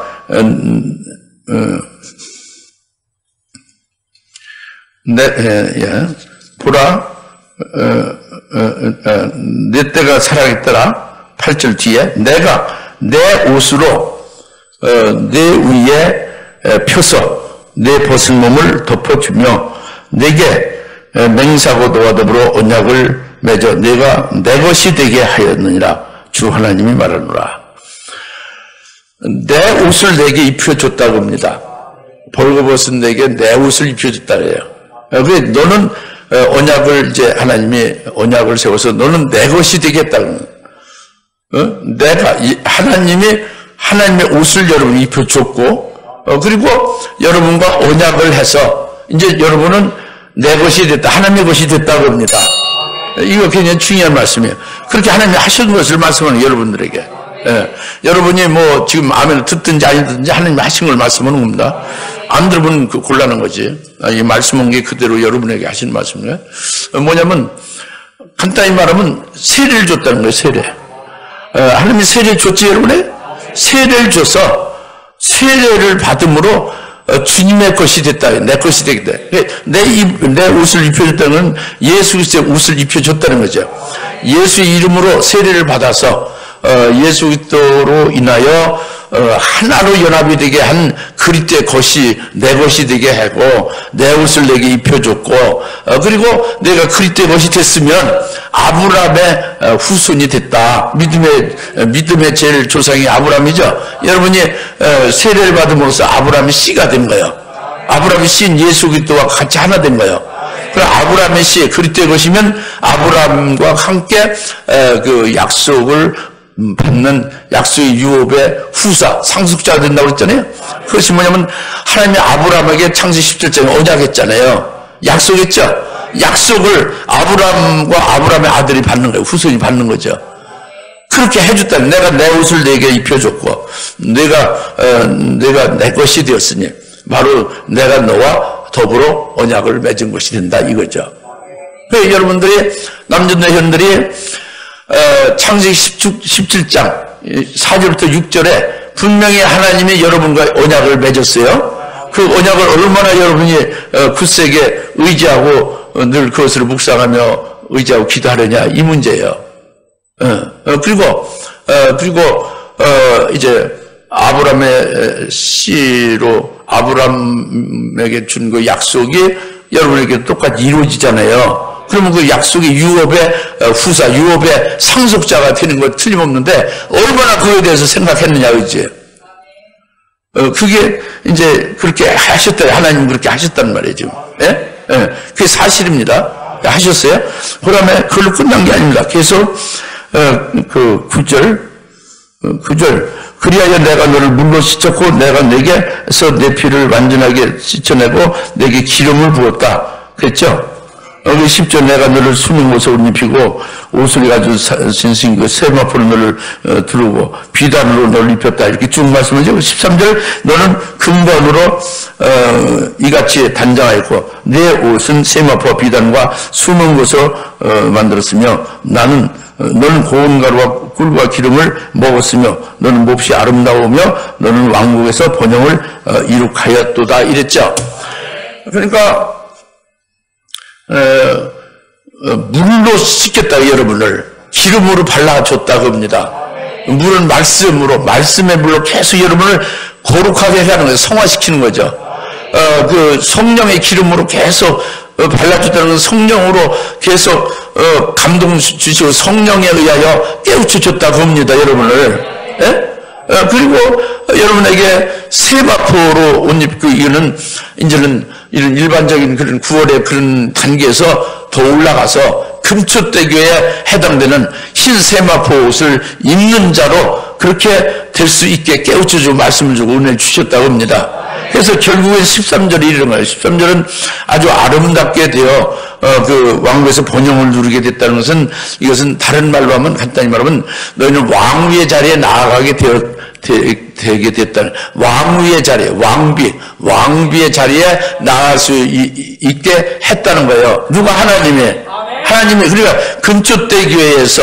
Speaker 5: 보라 내 때가 살아있더라. 8절 뒤에 내가 내 옷으로 내 위에 펴서 내 벗은 몸을 덮어주며 내게 맹세하고 너와 더불어 언약을 맺어 내가 내 것이 되게 하였느니라. 주 하나님이 말하노라. 내 옷을 내게 입혀줬다고 합니다. 벌거벗은 내게 내 옷을 입혀줬다 그래요. 그래 너는 언약을 이제 하나님이 언약을 세워서 너는 내 것이 되겠다는 내가 하나님의 옷을 여러분이 입혀줬고 그리고 여러분과 언약을 해서 이제 여러분은 내 것이 됐다. 하나님의 것이 됐다고 합니다. 이거 굉장히 중요한 말씀이에요. 그렇게 하나님이 하신 것을 말씀하는 여러분들에게. 여러분이 뭐 지금 아멘을 듣든지 안 듣든지 하나님이 하신 걸 말씀하는 겁니다. 안 들으면 곤란한 거지. 이 말씀 온 게 그대로 여러분에게 하신 말씀이에요. 뭐냐면 간단히 말하면 세례를 줬다는 거예요. 세례. 하나님이 세례를 줬지 여러분에? 세례를 줘서 세례를 받음으로 주님의 것이 됐다. 내 것이 되겠다. 내 옷을 입혀줬다는 건 예수 그리스도의 옷을 입혀줬다는 거죠. 예수의 이름으로 세례를 받아서 예수 그리스도로 인하여 하나로 연합이 되게 한 그리스도의 것이 내 것이 되게 하고 내 옷을 내게 입혀줬고 그리고 내가 그리스도의 것이 됐으면 아브라함의 후손이 됐다. 믿음의 제일 조상이 아브라함이죠. 여러분이 세례를 받음으로써 아브라함의 씨가 된 거예요. 아브라함의 씨는 예수 그리스도와 같이 하나 된 거예요. 그 아브라함의 씨 그리스도의 것이면 아브라함과 함께 그 약속을 받는 약속의 유업의 후사, 상속자가 된다고 그랬잖아요. 그것이 뭐냐면 하나님이 아브라함에게 창세기 17장에 언약했잖아요. 약속했죠. 약속을 아브라함과 아브라함의 아들이 받는 거예요. 후손이 받는 거죠. 그렇게 해줬다. 내가 내 옷을 내게 입혀줬고, 내가 내 것이 되었으니, 바로 내가 너와 더불어 언약을 맺은 것이 된다, 이거죠. 그래서 여러분들이, 남전도현들이, 창세기 17장, 4절부터 6절에 분명히 하나님이 여러분과 언약을 맺었어요. 그 언약을 얼마나 여러분이 굳세게 의지하고 늘 그것을 묵상하며 의지하고 기도하느냐, 이 문제예요. 그리고 이제 아브라함의 씨로 아브라함에게 준 그 약속이 여러분에게 똑같이 이루어지잖아요. 그러면 그 약속이 유업의 후사, 유업의 상속자가 되는 거 틀림없는데 얼마나 그거에 대해서 생각했느냐, 그지? 그게 이제 그렇게 하셨다, 하나님 그렇게 하셨단 말이죠. 예? 예. 그게 사실입니다. 하셨어요? 그다음에 그걸로 끝난 게 아닙니다. 계속 그 9절 그리하여 내가 너를 물로 씻었고 내가 내게서 내 피를 완전하게 씻어내고 내게 기름을 부었다 그랬죠? 여기 10절 내가 너를 수는 옷을 옷 입히고 옷을 가지고 신신 그 세마포로 너를 두르고 비단으로 너를 입혔다 이렇게 쭉 말씀하죠. 13절 너는 금관으로 이같이 단장하였고 내 옷은 세마포와 비단과 수는 것으로 만들었으며 너는 고운 가루와 꿀과 기름을 먹었으며 너는 몹시 아름다우며 너는 왕국에서 번영을 이룩하였도다 이랬죠. 그러니까 물로 씻겼다 여러분을 기름으로 발라줬다고 합니다. 물은 말씀의 물로 계속 여러분을 거룩하게 하는 거예요. 성화시키는 거죠. 그 성령의 기름으로 계속 발라줬다는 건 성령으로 계속 감동 주시고 성령에 의하여 깨우쳐줬다고 합니다. 여러분을. 예? 그리고 여러분에게 세마포로 옷 입고 이거는 이제는 이런 일반적인 그런 9월의 그런 단계에서 더 올라가서 금초대교에 해당되는 흰 세마포 옷을 입는 자로 그렇게 될 수 있게 깨우쳐주고 말씀을 주고 은혜를 주셨다고 합니다. 그래서 결국엔 13절이 이런 거예요. 13절은 아주 아름답게 되어 그 왕국에서 번영을 누리게 됐다는 것은 이것은 다른 말로 하면 간단히 말하면 너희는 왕위의 자리에 나아가게 되게 됐다는 왕위의 자리에 왕비의 자리에 나아갈 수 있게 했다는 거예요. 누가 하나님이 그러니까 금초대교회에서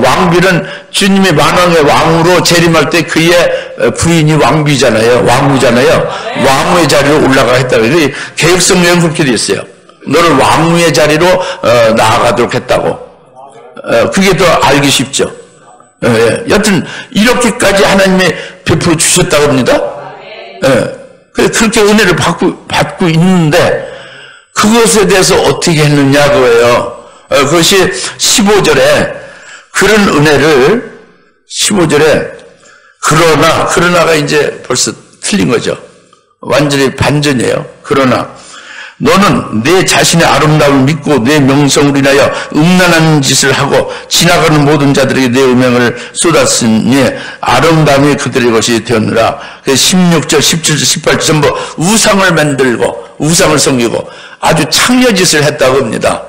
Speaker 5: 왕비는 주님이 만왕의 왕으로 재림할 때 그의 부인이 왕비잖아요. 왕후의 자리로 올라가겠다. 개혁성경은 그렇게 되어 있어요. 너를 왕후의 자리로 나아가도록 했다고. 그게 더 알기 쉽죠. 여튼 이렇게까지 하나님이 베풀어 주셨다고 합니다. 그렇게 은혜를 받고 있는데 그것에 대해서 어떻게 했느냐 그거예요. 그것이 15절에 그런 은혜를 15절에 그러나가 이제 벌써 틀린 거죠. 완전히 반전이에요. 그러나 너는 내 자신의 아름다움을 믿고 내 명성을 인하여 음란한 짓을 하고 지나가는 모든 자들에게 내 음행을 쏟았으니 아름다움이 그들의 것이 되었느라. 16절, 17절, 18절 전부 우상을 만들고 우상을 섬기고 아주 창녀짓을 했다고 합니다.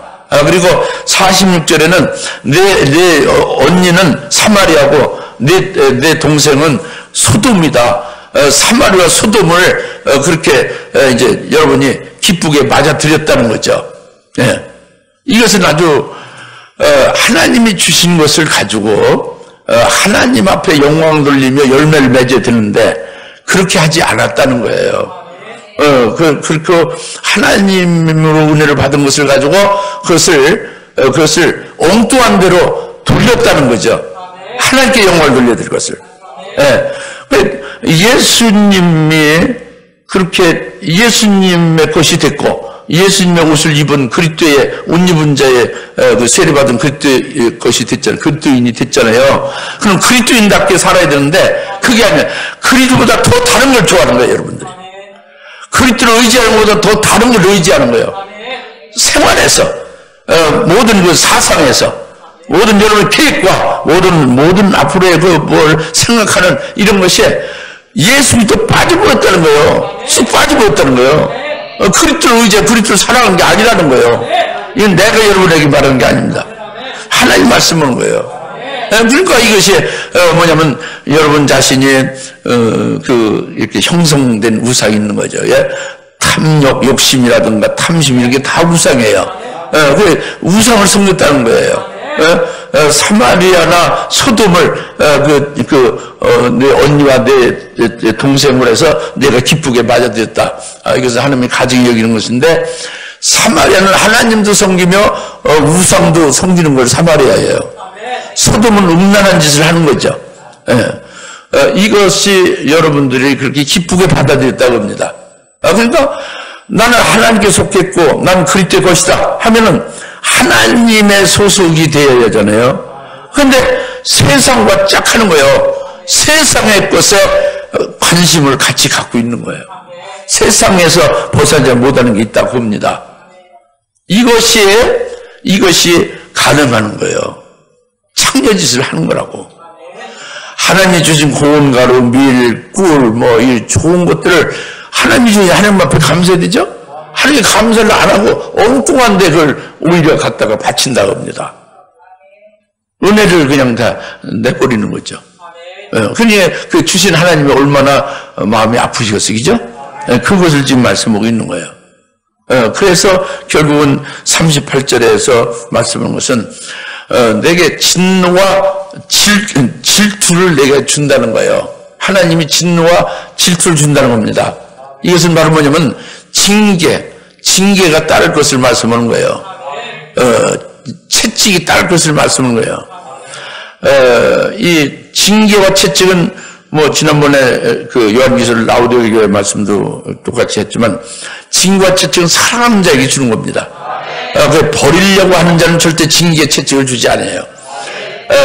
Speaker 5: 그리고 46절에는 내 언니는 사마리아고 내 동생은 소돔이다. 사마리아 소돔을 그렇게 이제 여러분이 기쁘게 맞아들였다는 거죠. 예. 이것은 아주 하나님이 주신 것을 가지고 하나님 앞에 영광 돌리며 열매를 맺어야 되는데 그렇게 하지 않았다는 거예요. 그 하나님으로 은혜를 받은 것을 가지고 그것을 엉뚱한 대로 돌렸다는 거죠. 하나님께 영광을 돌려드릴 것을. 예. 예수님이 그렇게 예수님의 것이 됐고 예수님의 옷을 입은 그리스도의 옷 입은 자의 그 세례받은 그리스도의 것이 됐잖아요. 그리스도인이 됐잖아요. 그럼 그리스도인답게 살아야 되는데 그게 아니라 그리스도보다 더 다른 걸 좋아하는 거예요, 여러분들이. 그리스도를 의지하는 것보다 더 다른 걸 의지하는 거예요. 생활에서 모든 그 사상에서 모든 여러분의 계획과 모든 앞으로의 뭘 생각하는 이런 것이 예수님도 빠져버렸다는 거예요. 쑥 빠져버렸다는 거예요. 그리스도를 의지해 그리스도를 사랑하는 게 아니라는 거예요. 이건 내가 여러분에게 말하는 게 아닙니다. 하나님 말씀 보는 거예요. 그러니까 이것이 뭐냐면 여러분 자신이 이렇게 형성된 우상이 있는 거죠. 예? 탐욕, 욕심이라든가 탐심 이런 게 다 우상이에요. 그 우상을 섬겼다는 거예요. 사마리아나 소돔을 내 언니와 내 동생을 해서 내가 기쁘게 맞아들였다. 이것은 하나님의 가정이 여기는 것인데, 사마리아는 하나님도 섬기며 우상도 섬기는 걸 사마리아예요. 소돔은 음란한 짓을 하는 거죠. 이것이 여러분들이 그렇게 기쁘게 받아들였다고 합니다. 그러니까 나는 하나님께 속했고 나는 그리스도의 것이다 하면은 하나님의 소속이 되어야 하잖아요. 그런데 세상과 짝하는 거예요. 세상의 것에 관심을 같이 갖고 있는 거예요. 세상에서 벗어나지 못하는 게 있다고 봅니다. 이것이 가능한 거예요. 창녀짓을 하는 거라고. 하나님이 주신 고운 가루, 밀, 꿀, 이 좋은 것들을 하나님이 주신 하나님 앞에 감사해야 되죠? 하나님이 감사를 안 하고 엉뚱한데 그걸 오히려 갖다가 바친다고 합니다. 은혜를 그냥 다 내버리는 거죠. 그러니까 그 주신 하나님이 얼마나 마음이 아프시겠어요, 그죠? 그것을 지금 말씀하고 있는 거예요. 그래서 결국은 38절에서 말씀하는 것은 내게 진노와 질투를 내게 준다는 거예요. 하나님이 진노와 질투를 준다는 겁니다. 이것은 바로 뭐냐면 징계가 따를 것을 말씀하는 거예요. 채찍이 따를 것을 말씀하는 거예요. 이 징계와 채찍은 지난번에 그 요한계시록 라우디오 교회 말씀도 똑같이 했지만, 징계와 채찍은 사랑하는 자에게 주는 겁니다. 버리려고 하는 자는 절대 징계 채찍을 주지 않아요.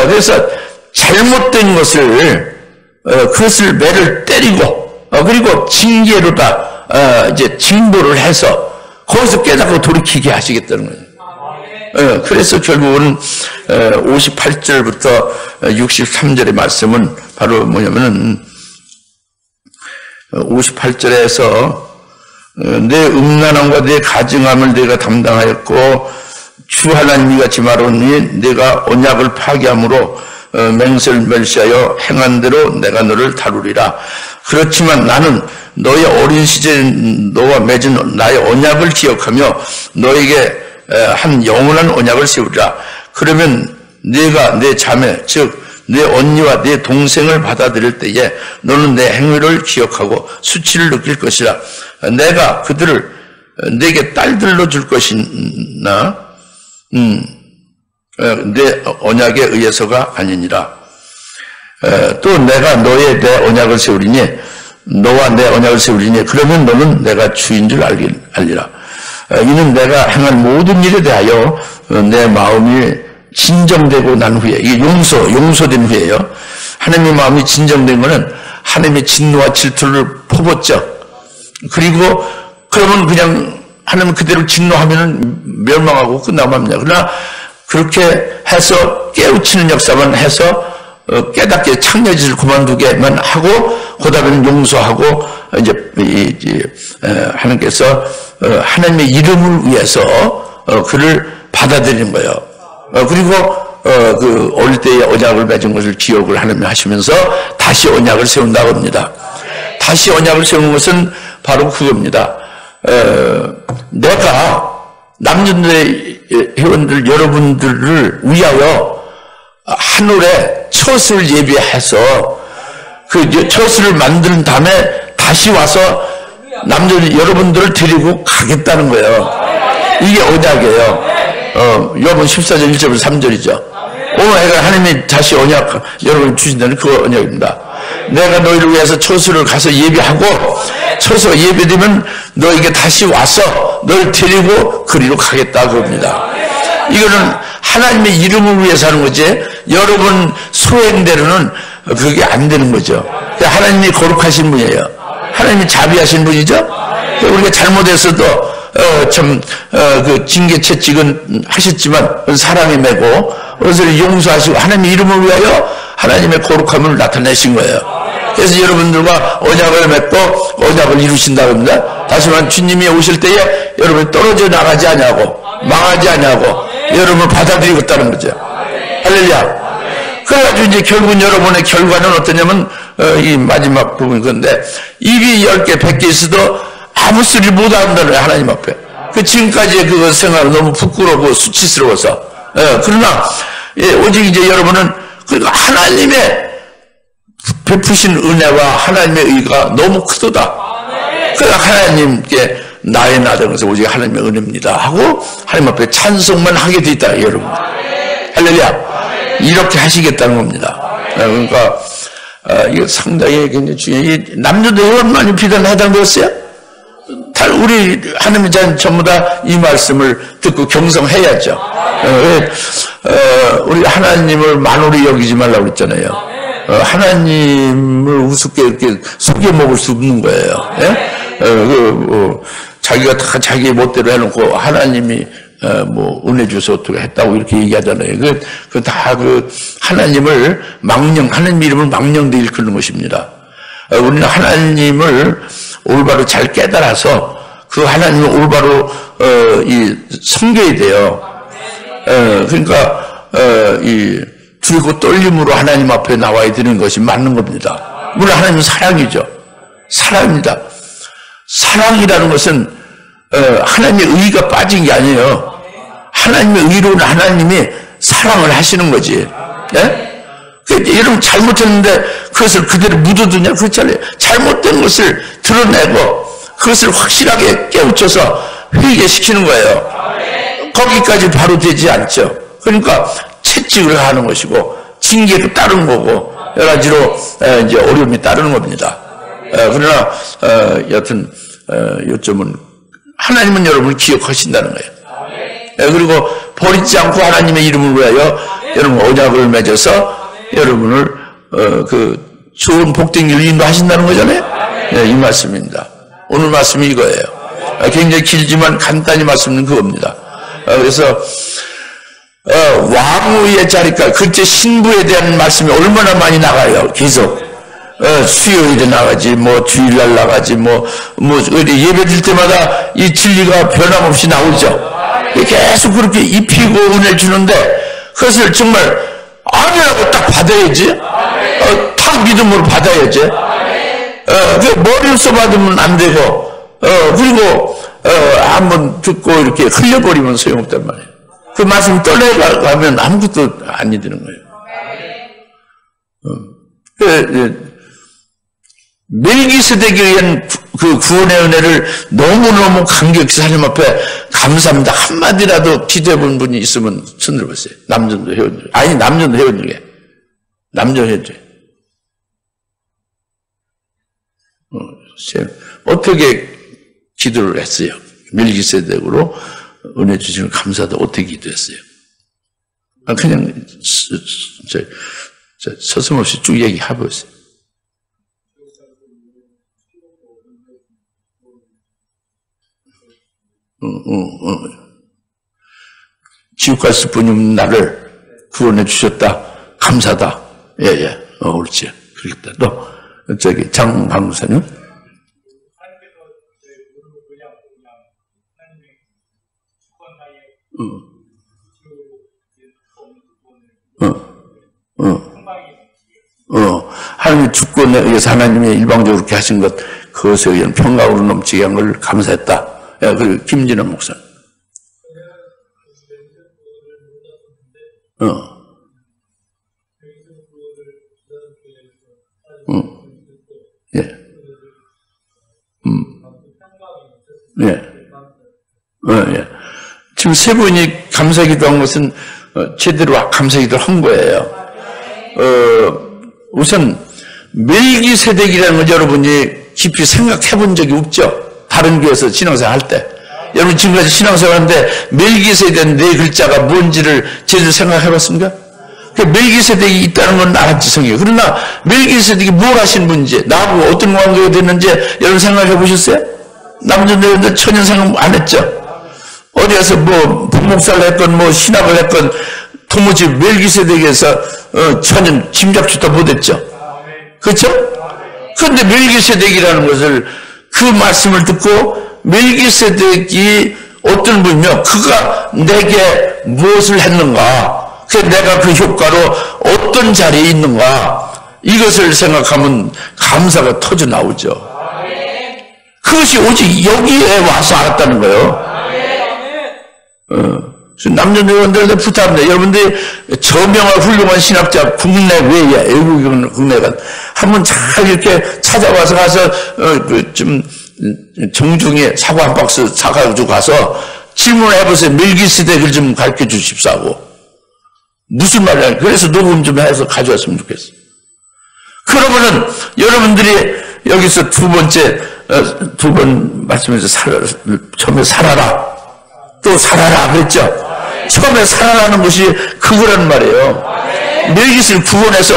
Speaker 5: 그래서 잘못된 그것을 매를 때리고, 그리고 징계로다, 이제 징벌을 해서 거기서 깨닫고 돌이키게 하시겠다는 거예요. 그래서 결국은 58절부터 63절의 말씀은 바로 뭐냐면은 58절에서 내 음란함과 내 가증함을 내가 담당하였고 주 하나님이 같이 말하니 내가 언약을 파괴함으로 맹세를 멸시하여 행한 대로 내가 너를 다루리라. 그렇지만 나는 너의 어린 시절에 너와 맺은 나의 언약을 기억하며 너에게 한 영원한 언약을 세우리라. 그러면 네가 내 자매 즉 내 언니와 내 동생을 받아들일 때에 너는 내 행위를 기억하고 수치를 느낄 것이라. 내가 그들을 내게 딸들로 줄 것이나 내 언약에 의해서가 아니니라. 또 내가 너의 내 언약을 세우리니 너와 내 언약을 세우리니 그러면 너는 내가 주인 줄 알리라. 이는 내가 행한 모든 일에 대하여 내 마음이 진정되고 난 후에, 이게 용서된 후에요. 하나님의 마음이 진정된 것은 하나님의 진노와 질투를 퍼붓죠. 그리고 그러면 그냥 하나님 그대로 진노하면은 멸망하고 끝나갑니다. 그러나 그렇게 해서 깨우치는 역사만 해서 깨닫게 창녀짓을 그만두게만 하고 그다음에는 용서하고 이제 하나님께서 하나님의 이름을 위해서 그를 받아들이는 거예요. 그리고 그 어릴 때의 언약을 맺은 것을 기억을 하나님이 하시면서 다시 언약을 세운다고 합니다. 다시 언약을 세우는 것은 바로 그겁니다. 내가 남전대 회원들 여러분들을 위하여 하늘에 처소를 예비해서 그 처소를 만든 다음에 다시 와서 남전 여러분들을 데리고 가겠다는 거예요. 이게 언약이에요. 요한 14절 1절부터 3절이죠. 오늘 하나님이 다시 언약 여러분 주신다는 그 언약입니다. 내가 너희를 위해서 처소를 가서 예비하고 처소가 예비되면 너에게 다시 와서 너를 데리고 그리로 가겠다 그럽니다. 이거는 하나님의 이름을 위해서 하는 거지 여러분 소행대로는 그게 안 되는 거죠. 하나님이 거룩하신 분이에요. 하나님이 자비하신 분이죠. 우리가 잘못했어도 그 징계 채찍은 하셨지만 사랑이 매고 그것을 용서하시고 하나님의 이름을 위하여 하나님의 거룩함을 나타내신 거예요. 그래서 여러분들과 언약을 맺고 언약을 이루신다고 합니다. 다시 말하면 주님이 오실 때에 여러분이 떨어져 나가지 않냐고 망하지 않냐고 여러분을 받아들이겠다는 거죠. 할렐루야. 그래가지고 이제 결국은 여러분의 결과는 어떠냐면, 이 마지막 부분 건데, 입이 10개, 100개 있어도 아무 소리 못 한다는 거예요, 하나님 앞에. 그 지금까지의 그 생활은 너무 부끄럽고 수치스러워서. 그러나, 예, 오직 이제 여러분은 그 하나님의 베푸신 은혜와 하나님의 의가 너무 크도다. 그러니까 하나님께 나의 나된 것은 오직 하나님의 은혜입니다 하고 하나님 앞에 찬송만 하게 돼 있다, 여러분. 할렐루야. 이렇게 하시겠다는 겁니다. 그러니까 이거 상당히 굉장히 중요해요. 남자도 얼마나 비단 해당되었어요? 우리 하나님의 자녀 전부 다 이 말씀을 듣고 경성해야죠. 우리 하나님을 만홀히 여기지 말라고 그랬잖아요. 하나님을 우습게 이렇게 속여 먹을 수 없는 거예요. 예? 자기가 다 자기 멋대로 해놓고 하나님이 뭐 은혜 주셔서 어떻게 했다고 이렇게 얘기하잖아요. 그 다 하나님을 하나님 이름을 망령되이 일컫는 것입니다. 우리는 하나님을 올바로 잘 깨달아서 그 하나님을 올바로 섬겨야 돼요. 그러니까 이 두리고 떨림으로 하나님 앞에 나와야 되는 것이 맞는 겁니다. 물론 하나님은 사랑이죠. 사랑입니다. 사랑이라는 것은 하나님의 의가 빠진 게 아니에요. 하나님의 의로운 하나님이 사랑을 하시는 거지. 예? 여러분 잘못했는데 그것을 그대로 묻어두냐? 그렇잖아요. 잘못된 것을 드러내고 그것을 확실하게 깨우쳐서 회개시키는 거예요. 거기까지 바로 되지 않죠. 그러니까 채찍을 하는 것이고 징계도 따르는 거고 여러 가지로 이제 어려움이 따르는 겁니다. 그러나 여튼 요점은 하나님은 여러분을 기억하신다는 거예요. 그리고 버리지 않고 하나님의 이름을 위하여 여러분 언약을 맺어서 여러분을 그 좋은 복된 길로 인도하신다는 거잖아요. 이 말씀입니다. 오늘 말씀이 이거예요. 굉장히 길지만 간단히 말씀은 그겁니다. 그래서 왕후의 자리까지 그때 신부에 대한 말씀이 얼마나 많이 나가요. 계속 수요일에 나가지 뭐 주일날 나가지 뭐 예배 드릴 때마다 이 진리가 변함없이 나오죠. 계속 그렇게 입히고 은혜 주는데 그것을 정말 아니라고 딱 받아야지. 탁 믿음으로 받아야지. 그 머리로서 받으면 안 되고 그리고 한번 듣고 이렇게 흘려버리면 소용없단 말이에요. 그 말씀 떠내가면 아무것도 아니 되는 거예요. 멜기세덱에 의한 그 구원의 은혜를 너무너무 감격해서 하나님 앞에 감사합니다. 한마디라도 기도해 본 분이 있으면 손 들어보세요. 남전도 회원들. 아니, 남전도 회원들에. 남전 회원들. 어떻게 기도를 했어요? 멜기세덱으로 은혜 주시는 감사도 어떻게 기도했어요? 그냥 서슴없이 쭉 얘기해보세요. 지옥 갔을 뿐이면 나를 구원해 주셨다. 감사다. 예. 옳지. 그렇겠다. 또, 장 박무사님. 하나님의 주권에 의해서 하나님이 일방적으로 그렇게 하신 것, 그것에 의한 평강으로 넘치게 한 걸 감사했다. 그리고 김진원 목사. 예. 지금 세 분이 감사기도 한 것은 제대로 감사기도 한 거예요. 우선 멜기세덱이라는 걸 여러분이 깊이 생각해 본 적이 없죠. 다른 교회에서 신앙생활 할 때. 여러분 지금까지 신앙생활 하는데 멜기세덱 네 글자가 뭔지를 제대로 생각해 봤습니까? 멜기세덱이 있다는 건 알았지, 성경에. 그러나 멜기세덱이 뭘 하신 분인지, 나하고 어떤 관계가 됐는지 여러분 생각해 보셨어요? 남자들 천연 생각 안 했죠? 어디 가서 뭐 부목사를 했건 뭐 신학을 했건 도무지 멜기세덱에서 천연 짐작조차 못했죠. 그렇죠? 그런데 멜기세덱이라는 것을 그 말씀을 듣고 멜기세덱이 어떤 분이며 그가 내게 무엇을 했는가 그래서 내가 그 효과로 어떤 자리에 있는가 이것을 생각하면 감사가 터져 나오죠. 그것이 오직 여기에 와서 알았다는 거예요. 남녀 여러분들한테 부탁합니다. 여러분들이 저명한 훌륭한 신학자 국내 외에 외국 국내가 한번 잘 이렇게 찾아와서 가서 좀 정중히 사과 한 박스 사가지고 가서 질문을 해보세요. 멜기세덱을 좀 가르쳐 주십사고 무슨 말이야? 그래서 녹음 좀 해서 가져왔으면 좋겠어. 그러면은 여러분들이 여기서 두 번 말씀해서 처음에 살아라 또 살아라 그랬죠. 처음에 살아나는 것이 그거란 말이에요. 멜기세를 구원해서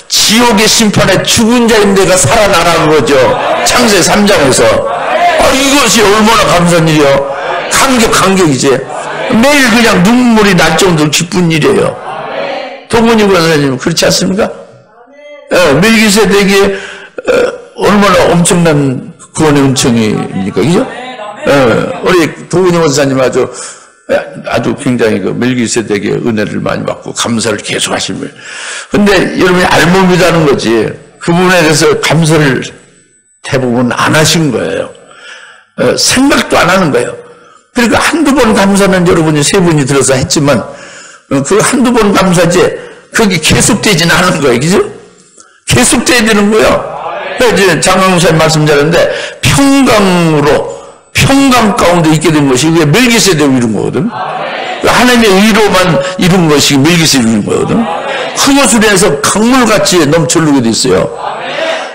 Speaker 5: 지옥의 심판에 죽은 자인 데가 살아나라는 거죠. 창세 3장에서. 이것이 얼마나 감사한 일이요. 감격이지. 매일 그냥 눈물이 날 정도로 기쁜 일이에요. 동문이 권사님 그렇지 않습니까? 멜기세덱이 얼마나 엄청난 구원의 은총입니까? 그죠? 우리 동문이 권사님 아주 굉장히 그 멜기세덱의 은혜를 많이 받고 감사를 계속 하시면. 근데 여러분이 알면 믿다는 거지. 그 부분에 대해서 감사를 대부분 안 하신 거예요. 생각도 안 하는 거예요. 그러니까 한두 번 감사는 여러분이 세 분이 들어서 했지만, 그 한두 번 감사지, 그게 계속되지는 않은 거예요. 그죠? 계속돼야 되는 거예요. 이제 장강사님 말씀 잘했는데, 평강 가운데 있게 된 것이 그게 멜기세덱을 이룬 거거든. 하나님의 의로만 이룬 것이 멜기세덱을 이룬 거거든. 흑요술에 해서 강물같이 넘쳐 흐르게 돼 있어요.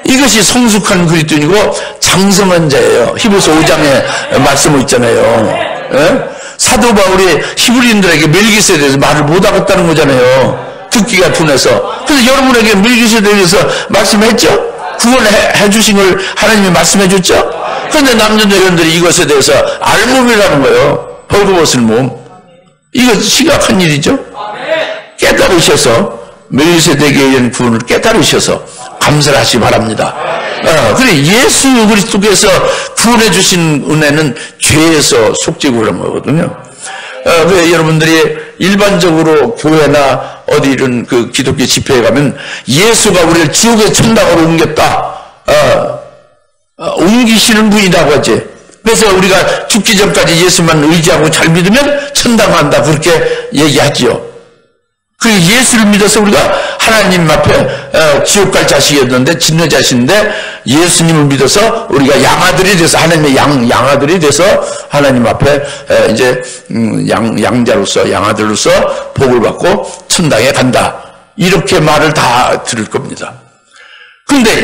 Speaker 5: 이것이 성숙한 그리스도인이고 장성한 자예요. 히브리서 5장에 말씀을 있잖아요. 사도 바울이 히브리인들에게 멜기세덱에 대해서 말을 못 하겠다는 거잖아요. 듣기가 둔해서. 그래서 여러분에게 멜기세덱에 대해서 말씀했죠? 구원해 주신 걸 하나님이 말씀해 줬죠? 그런데 남녀여러분들이 이것에 대해서 알몸이라는 거예요. 벌거벗을 몸. 이거 심각한 일이죠? 깨달으셔서 멜기세덱에 의한 구원을 깨달으셔서 감사를 하시기 바랍니다. 그래 예수 그리스도께서 구원해 주신 은혜는 죄에서 속죄고 그런 거거든요. 그래 여러분들이 일반적으로 교회나 어디 이런 그 기독교 집회에 가면 예수가 우리를 지옥의 천당으로 옮겼다. 옮기시는 분이라고 하지. 그래서 우리가 죽기 전까지 예수만 의지하고 잘 믿으면 천당 간다. 그렇게 얘기하지요. 그 예수를 믿어서 우리가 하나님 앞에 지옥 갈 자식이었는데 진노 자식인데 예수님을 믿어서 우리가 양아들이 돼서 하나님의 양아들이 돼서 하나님 앞에 이제 양자로서 양아들로서 복을 받고 천당에 간다. 이렇게 말을 다 들을 겁니다. 근데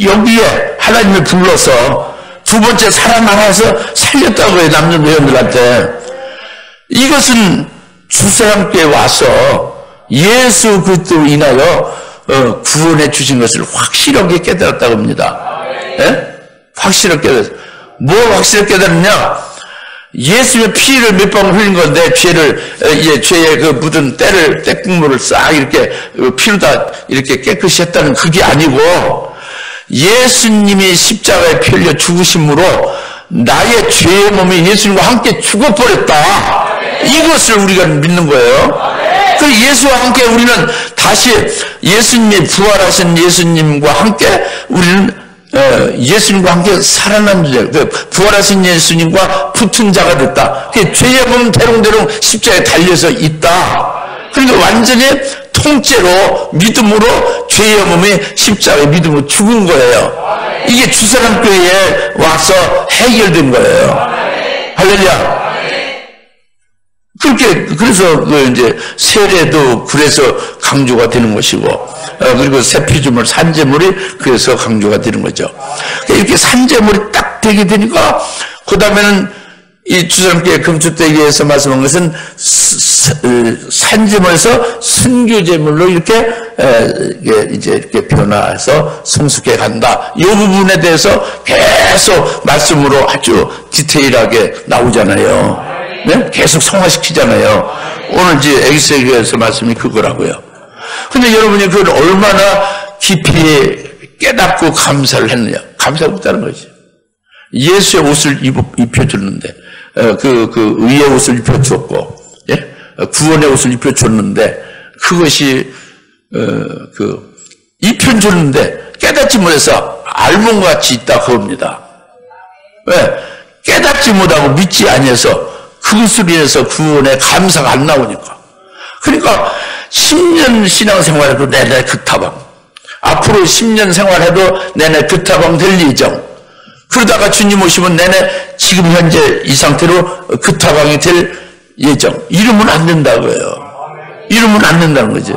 Speaker 5: 여기에 하나님을 불러서 두 번째 살아나가서 살렸다고 해요. 남녀 노인들한테. 이것은 주사람께 와서 예수 그리스도로 인하여 구원해 주신 것을 확실하게 깨달았다고 합니다. 확실하게 깨달았어요. 뭘 확실하게 깨달았냐? 예수의 피를 몇 방 흘린 건데 죄의 그 묻은 때국물을 싹 이렇게 피로 다 이렇게 깨끗이 했다는 그게 아니고 예수님이 십자가에 피 흘려 죽으심으로 나의 죄의 몸이 예수님과 함께 죽어버렸다. 이것을 우리가 믿는 거예요. 그 예수와 함께 우리는 다시 예수님이 부활하신 예수님과 함께 우리는 예수님과 함께 살아난 자, 부활하신 예수님과 붙은 자가 됐다. 죄의 몸 대롱대롱 십자가에 달려서 있다. 그러니까 완전히 통째로 믿음으로 죄의 몸이 십자가에 믿음으로 죽은 거예요. 이게 주사람교회에 와서 해결된 거예요. 할렐루야. 그래서 이제 세례도 그래서 강조가 되는 것이고, 그리고 새피주물 산재물이 그래서 강조가 되는 거죠. 이렇게 산재물이 딱 되게 되니까, 그 다음에는 이 주사람교회 금축대기에서 말씀한 것은 산재물에서 순교제물로 이렇게 변화해서 성숙해 간다. 이 부분에 대해서 계속 말씀으로 아주 디테일하게 나오잖아요. 네? 계속 성화시키잖아요. 오늘 이제 에기스에게서 말씀이 그거라고요. 근데 여러분이 그걸 얼마나 깊이 깨닫고 감사를 했느냐. 감사가 없다는 거지. 예수의 옷을 입혀줬는데, 그 의의 옷을 입혀주었고, 예? 구원의 옷을 입혀줬는데, 그것이 입편 주는데 깨닫지 못해서 알몸같이 있다 그겁니다. 왜? 깨닫지 못하고 믿지 아니해서 그것으로 인해서 구원의 감사가 안 나오니까. 그러니까 10년 신앙생활해도 내내 극타방, 앞으로 10년 생활해도 내내 극타방 될 예정. 그러다가 주님 오시면 내내 지금 현재 이 상태로 극타방이 될 예정. 이러면 안 된다고요. 이러면 안 된다는 거죠.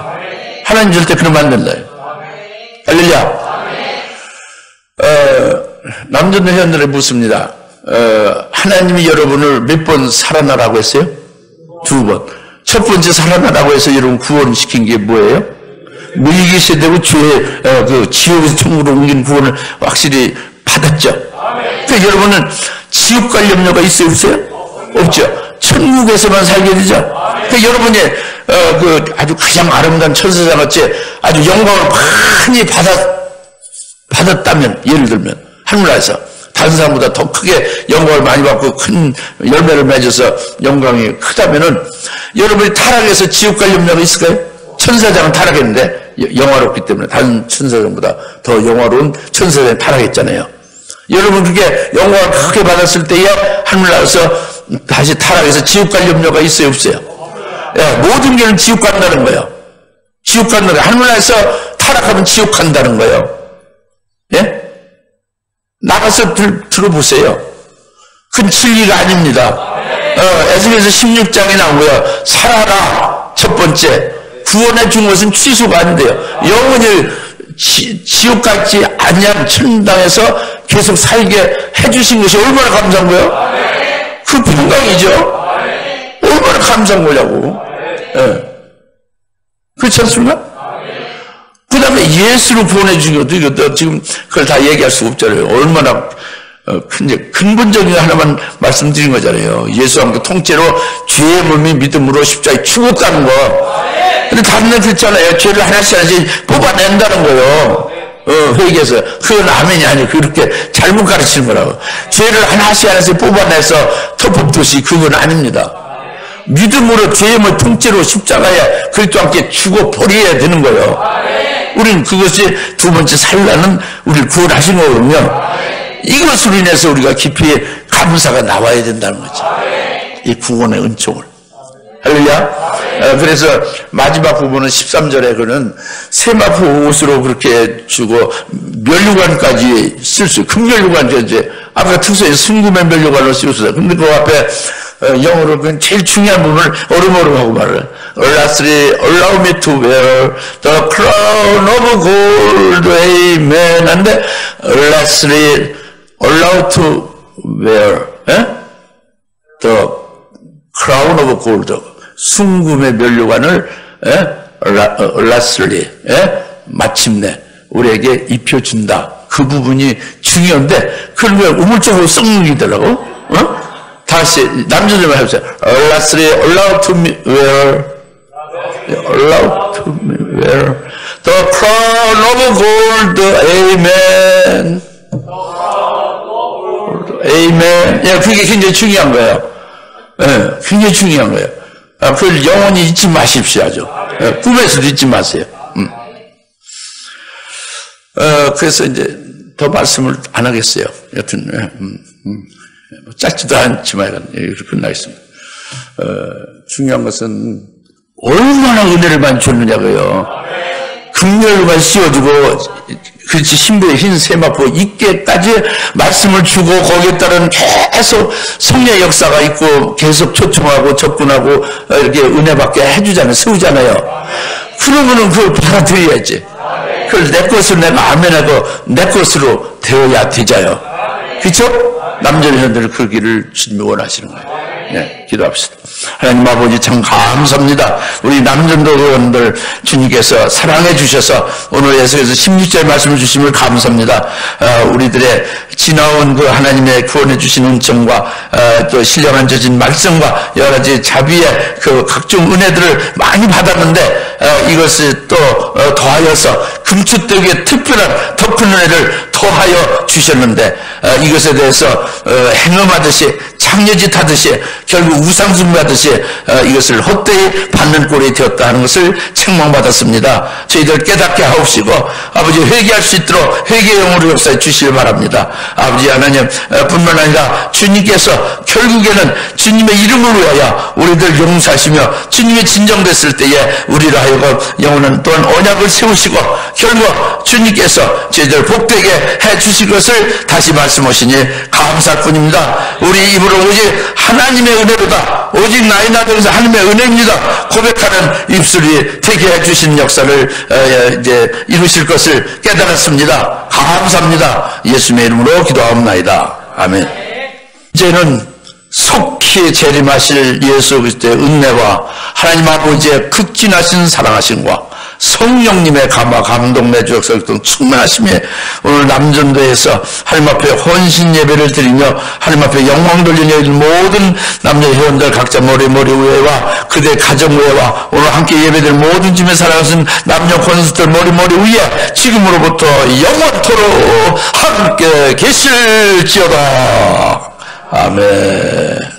Speaker 5: 하나님 절대 그러면 안 된다. 할렐루야. 남전도 회원들을 묻습니다. 하나님이 여러분을 몇 번 살아나라고 했어요? 2번. 첫 번째 살아나라고 해서 여러분 구원시킨 게 뭐예요? 물리기 세대고 지옥에서 천국으로 옮긴 구원을 확실히 받았죠. 그러니까 여러분은 지옥 갈 염려가 있어요, 없어요? 없죠. 천국에서만 살게 되죠. 그러니까 여러분이 아주 가장 아름다운 천사장같이 아주 영광을 많이 받았다면, 예를 들면 하늘나라에서 다른 사람보다 더 크게 영광을 많이 받고 큰 열매를 맺어서 영광이 크다면은 여러분이 타락해서 지옥 갈 염려가 있을까요? 천사장은 타락했는데 영화롭기 때문에 다른 천사장보다 더 영화로운 천사장이 타락했잖아요. 여러분 그게 영광을 크게 받았을 때에 하늘나라에서 다시 타락해서 지옥 갈 염려가 있어요, 없어요? 예, 모든 게는 지옥 간다는 거예요. 지옥 간다는 거예요. 하늘나라에서 타락하면 지옥 간다는 거예요. 예? 나가서 들어보세요. 큰 진리가 아닙니다. 에스겔서 16장에 나오고요. 살아라. 첫 번째. 구원해 준 것은 취소가 안 돼요. 영원히 지옥 같지 않냐 천당에서 계속 살게 해주신 것이 얼마나 감사한 거예요? 그 평강이죠. 얼마나 감사한 거냐고. 그렇지 않습니까? 그 다음에 예수로 구원해 준 것도 이것도 지금 그걸 다 얘기할 수 없잖아요. 얼마나 근본적인 거 하나만 말씀드린 거잖아요. 예수와 함께 통째로 죄의 몸이 믿음으로 십자가에 죽었다는 거. 근데 다른 데 그렇잖아요. 죄를 하나씩 뽑아낸다는 거예요. 회개해서. 그건 아멘이 아니에요. 그렇게 잘못 가르치는 거라고. 죄를 하나씩 뽑아내서 터뽑듯이 그건 아닙니다. 믿음으로 죄의 몸을 통째로 십자가에 그리스도와 함께 죽어버려야 되는 거예요. 우리는 그것이 두 번째 살라는 우리를 구원하신 거거든요. 이것으로 인해서 우리가 깊이 감사가 나와야 된다는 거죠. 이 구원의 은총을. 할렐루야. 그래서 마지막 부분은 13절에 그는 세마포 옷으로 그렇게 주고 면류관까지 쓸 수, 금면류관, 이제 아까 특수에 순금의 면류관을 쓰였어요. 근데 그 앞에 영어로 그 제일 중요한 부분을 어루머루하고 말을 Lastly, allow me to wear the crown of gold, amen. 한데 Lastly, allow to wear the crown of gold, 순금의 면류관을 Lastly, 마침내 우리에게 입혀준다. 그 부분이 중요한데 그걸 왜 우물적으로 썩는이더라고? 다시 남자들만 해보세요. Lastly, allow to me wear the crown of gold, amen. amen. 예, 그게 굉장히 중요한 거예요. 예, 굉장히 중요한 거예요. 그걸 영원히 잊지 마십시오, 아주. 꿈에서도 잊지 마세요. 그래서 이제 더 말씀을 안 하겠어요. 여튼, 짧지도 않지만, 이렇게 끝나겠습니다. 중요한 것은, 얼마나 은혜를 많이 줬느냐고요. 금멸만 씌워주고, 그렇지, 신부의 흰 세마포 있게까지 말씀을 주고, 거기에 따른 계속 성령의 역사가 있고, 계속 초청하고, 접근하고, 이렇게 은혜받게 해주잖아요. 세우잖아요. 그러면은 그걸 받아들여야지. 그걸 내 것을 내가 아멘하고, 내 것으로 되어야 되자요. 그렇죠? 남자들은 그 길을 주님이 원하시는 거예요. 네, 기도합시다. 하나님 아버지 참 감사합니다. 우리 남전도 의원들 주님께서 사랑해 주셔서 오늘 예수께서 16절 말씀을 주심을 감사합니다. 우리들의 지나온 그 하나님의 구원해 주신 은총과 또 신령한 젖은 말씀과 여러 가지 자비의 그 각종 은혜들을 많이 받았는데 이것을 또 더하여서 금추떡에 특별한 더 큰 은혜를 더하여 주셨는데 이것에 대해서 행음하듯이 장려짓 하듯이 결국 우상숭배하듯이 이것을 헛되이 받는 꼴이 되었다 하는 것을 책망받았습니다. 저희들 깨닫게 하옵시고 아버지 회개할 수 있도록 회개의 영으로 역사해 주시길 바랍니다. 아버지 하나님 뿐만 아니라 주님께서 결국에는 주님의 이름을 위하여 우리들 용서하시며 주님이 진정됐을 때에 우리를 하여금 영원한 또한 언약을 세우시고 결국 주님께서 저희들 복되게 해 주실 것을 다시 말씀하시니 감사할 뿐입니다. 우리 입으로 오직 하나님의 은혜로다, 오직 나의 나병에서 하나님의 은혜입니다 고백하는 입술이 되게 해주신 역사를 이제 이루실 것을 깨달았습니다. 감사합니다. 예수님의 이름으로 기도하옵나이다. 아멘. 이제는 속히 재림하실 예수 그리스도의 은혜와 하나님 아버지의 극진하신 사랑하심과 성령님의 감화 감동 내주 역사 등 충만하심에 오늘 남전도에서 하나님 앞에 헌신 예배를 드리며 하나님 앞에 영광 돌리는 모든 남녀 회원들 각자 머리 위에와 그대 가정 위에와 오늘 함께 예배될 모든 주님의 사랑하신 남녀 권수들 머리 위에 지금으로부터 영원토록 함께 계실지어다. 아멘.